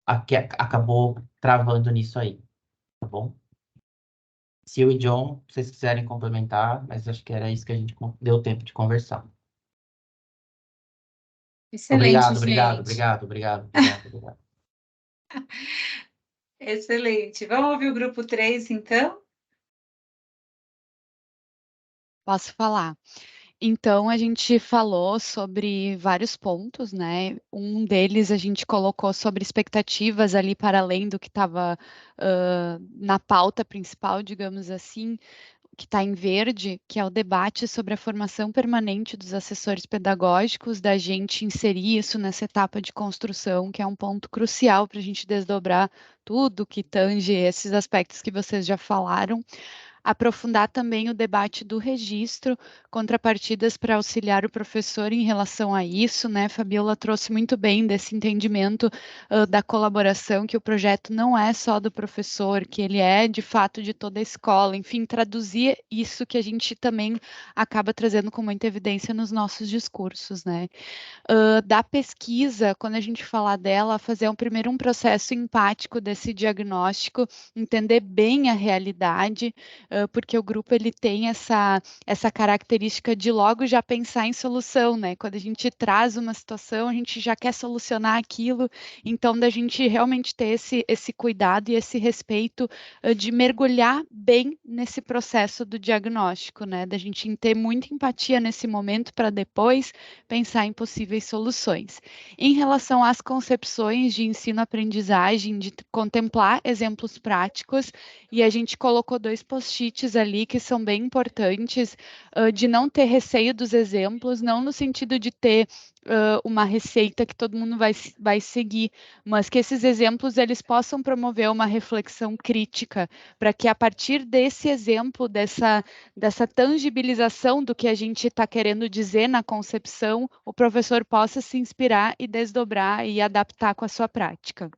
acabou travando nisso aí, tá bom? Sil e John, se vocês quiserem complementar, mas acho que era isso que a gente deu tempo de conversar. Excelente, Obrigado. Excelente. Vamos ouvir o grupo 3, então? Posso falar. Então, a gente falou sobre vários pontos, né? Um deles a gente colocou sobre expectativas ali para além do que estava na pauta principal, digamos assim, que está em verde, que é o debate sobre a formação permanente dos assessores pedagógicos, da gente inserir isso nessa etapa de construção, que é um ponto crucial para a gente desdobrar tudo que tange esses aspectos que vocês já falaram. aprofundar também o debate do registro, contrapartidas para auxiliar o professor em relação a isso, né? Fabiola trouxe muito bem desse entendimento da colaboração, que o projeto não é só do professor, que ele é de fato de toda a escola, enfim, traduzir isso que a gente também acaba trazendo com muita evidência nos nossos discursos, né? Da pesquisa, quando a gente falar dela, fazer primeiro um processo empático desse diagnóstico, entender bem a realidade, porque o grupo ele tem essa característica de logo já pensar em solução, né? Quando a gente traz uma situação, a gente já quer solucionar aquilo, então da gente realmente ter esse cuidado e esse respeito de mergulhar bem nesse processo do diagnóstico, né? Da gente ter muita empatia nesse momento para depois pensar em possíveis soluções. Em relação às concepções de ensino-aprendizagem, de contemplar exemplos práticos, e a gente colocou 2 post-its ali que são bem importantes, de não ter receio dos exemplos, não no sentido de ter uma receita que todo mundo vai seguir, mas que esses exemplos eles possam promover uma reflexão crítica, para que a partir desse exemplo, dessa tangibilização do que a gente está querendo dizer na concepção, o professor possa se inspirar e desdobrar e adaptar com a sua prática.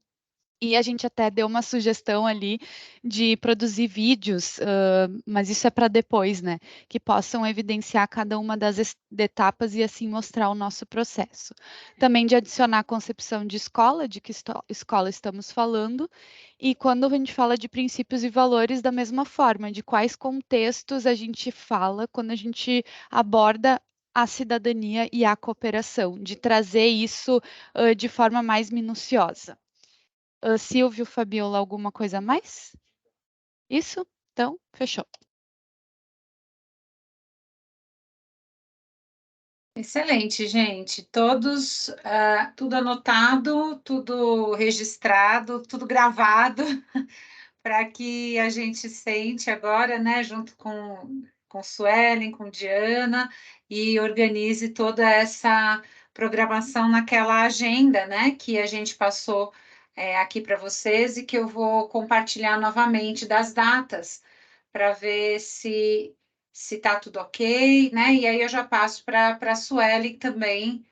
E a gente até deu uma sugestão ali de produzir vídeos, mas isso é para depois, né? Que possam evidenciar cada uma das etapas e assim mostrar o nosso processo. Também de adicionar a concepção de escola, de que escola estamos falando, e quando a gente fala de princípios e valores, da mesma forma, de quais contextos a gente fala quando a gente aborda a cidadania e a cooperação, de trazer isso de forma mais minuciosa. Silvio, Fabiola, alguma coisa a mais? Isso? Então, fechou. Excelente, gente. Todos, tudo anotado, tudo registrado, tudo gravado, para que a gente sente agora, né, junto com Suelen, com Diana, e organize toda essa programação naquela agenda, né, que a gente passou aqui para vocês e que eu vou compartilhar novamente das datas, para ver se está tudo ok, né? E aí eu já passo para a Sueli também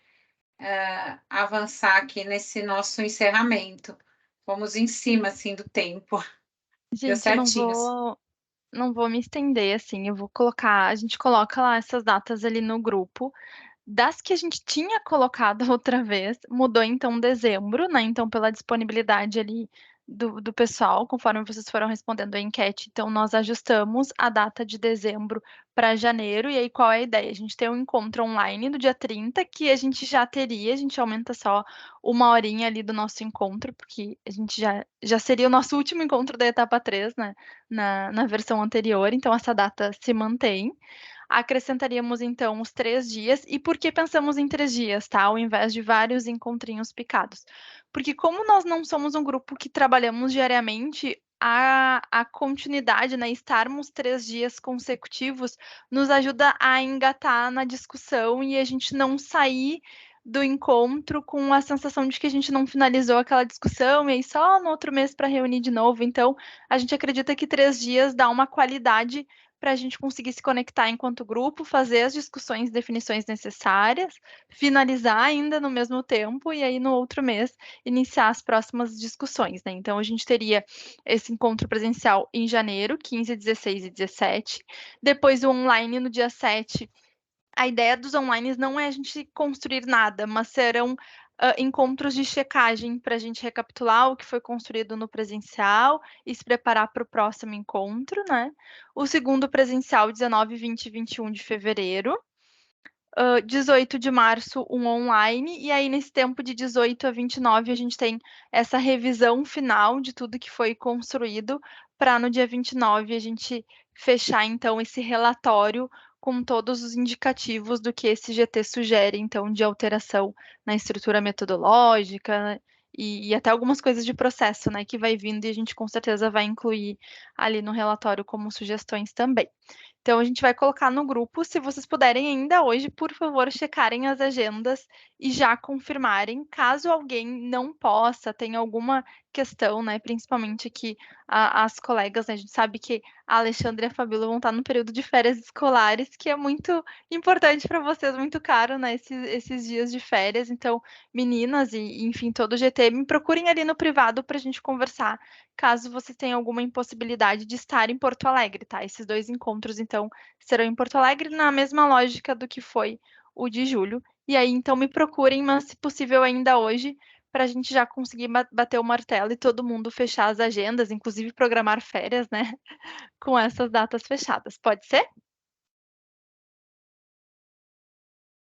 avançar aqui nesse nosso encerramento. Fomos em cima, assim, do tempo. Deu Gente, eu certinho. não vou me estender, assim, eu vou colocar, a gente coloca lá essas datas ali no grupo. Das que a gente tinha colocado outra vez, mudou então dezembro, né? Então, pela disponibilidade ali do pessoal, conforme vocês foram respondendo a enquete, então nós ajustamos a data de dezembro para janeiro. E aí, qual é a ideia? A gente tem um encontro online no dia 30, que a gente já teria, a gente aumenta só 1 horinha ali do nosso encontro, porque a gente já seria o nosso último encontro da etapa 3, né? Na versão anterior, então essa data se mantém. Acrescentaríamos, então, os 3 dias. E por que pensamos em 3 dias, tá? Ao invés de vários encontrinhos picados. Porque como nós não somos um grupo que trabalhamos diariamente, a continuidade, né? Estarmos 3 dias consecutivos nos ajuda a engatar na discussão e a gente não sair do encontro com a sensação de que a gente não finalizou aquela discussão e aí só no outro mês para reunir de novo. Então, a gente acredita que 3 dias dá uma qualidade para a gente conseguir se conectar enquanto grupo, fazer as discussões e definições necessárias, finalizar ainda no mesmo tempo e aí no outro mês iniciar as próximas discussões, né? Então a gente teria esse encontro presencial em janeiro, 15, 16 e 17, depois o online no dia 7. A ideia dos online não é a gente construir nada, mas serão encontros de checagem para a gente recapitular o que foi construído no presencial e se preparar para o próximo encontro, né? O segundo presencial, 19, 20 e 21 de fevereiro. 18 de março, um online, e aí nesse tempo de 18 a 29 a gente tem essa revisão final de tudo que foi construído, para no dia 29 a gente fechar então esse relatório com todos os indicativos do que esse GT sugere, então, de alteração na estrutura metodológica e até algumas coisas de processo, né, que vai vindo e a gente com certeza vai incluir ali no relatório como sugestões também. Então, a gente vai colocar no grupo. Se vocês puderem ainda hoje, por favor, checarem as agendas e já confirmarem. Caso alguém não possa, tenha alguma questão, né? Principalmente que as colegas, né? A gente sabe que a Alexandre e a Fabíola vão estar no período de férias escolares, que é muito importante para vocês, muito caro, né? Esses dias de férias. Então, meninas e, enfim, todo o GT, me procurem ali no privado para a gente conversar, caso vocês tenham alguma impossibilidade de estar em Porto Alegre, tá? Esses 2 encontros, então, serão em Porto Alegre, na mesma lógica do que foi o de julho. E aí, então, me procurem, mas se possível ainda hoje, para a gente já conseguir bater o martelo e todo mundo fechar as agendas, inclusive programar férias, né? Com essas datas fechadas. Pode ser?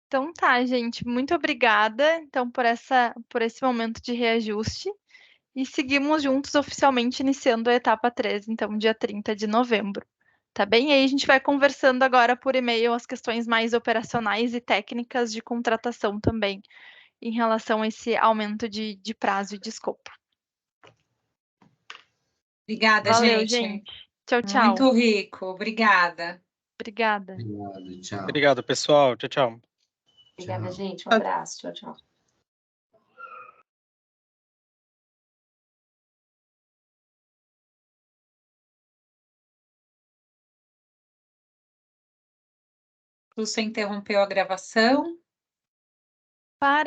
Então tá, gente. Muito obrigada, então, por esse momento de reajuste. E seguimos juntos oficialmente iniciando a etapa 3, então, dia 30 de novembro. Tá bem? E aí a gente vai conversando agora por e-mail as questões mais operacionais e técnicas de contratação também, em relação a esse aumento de prazo e de escopo. Obrigada, Valeu, gente. gente. Tchau, tchau. Muito rico. Obrigada. Obrigada. Obrigado, tchau. Obrigado, pessoal. Tchau, tchau. Obrigada, Tchau. gente. Um abraço. Tchau, tchau. Você interrompeu a gravação? Parei.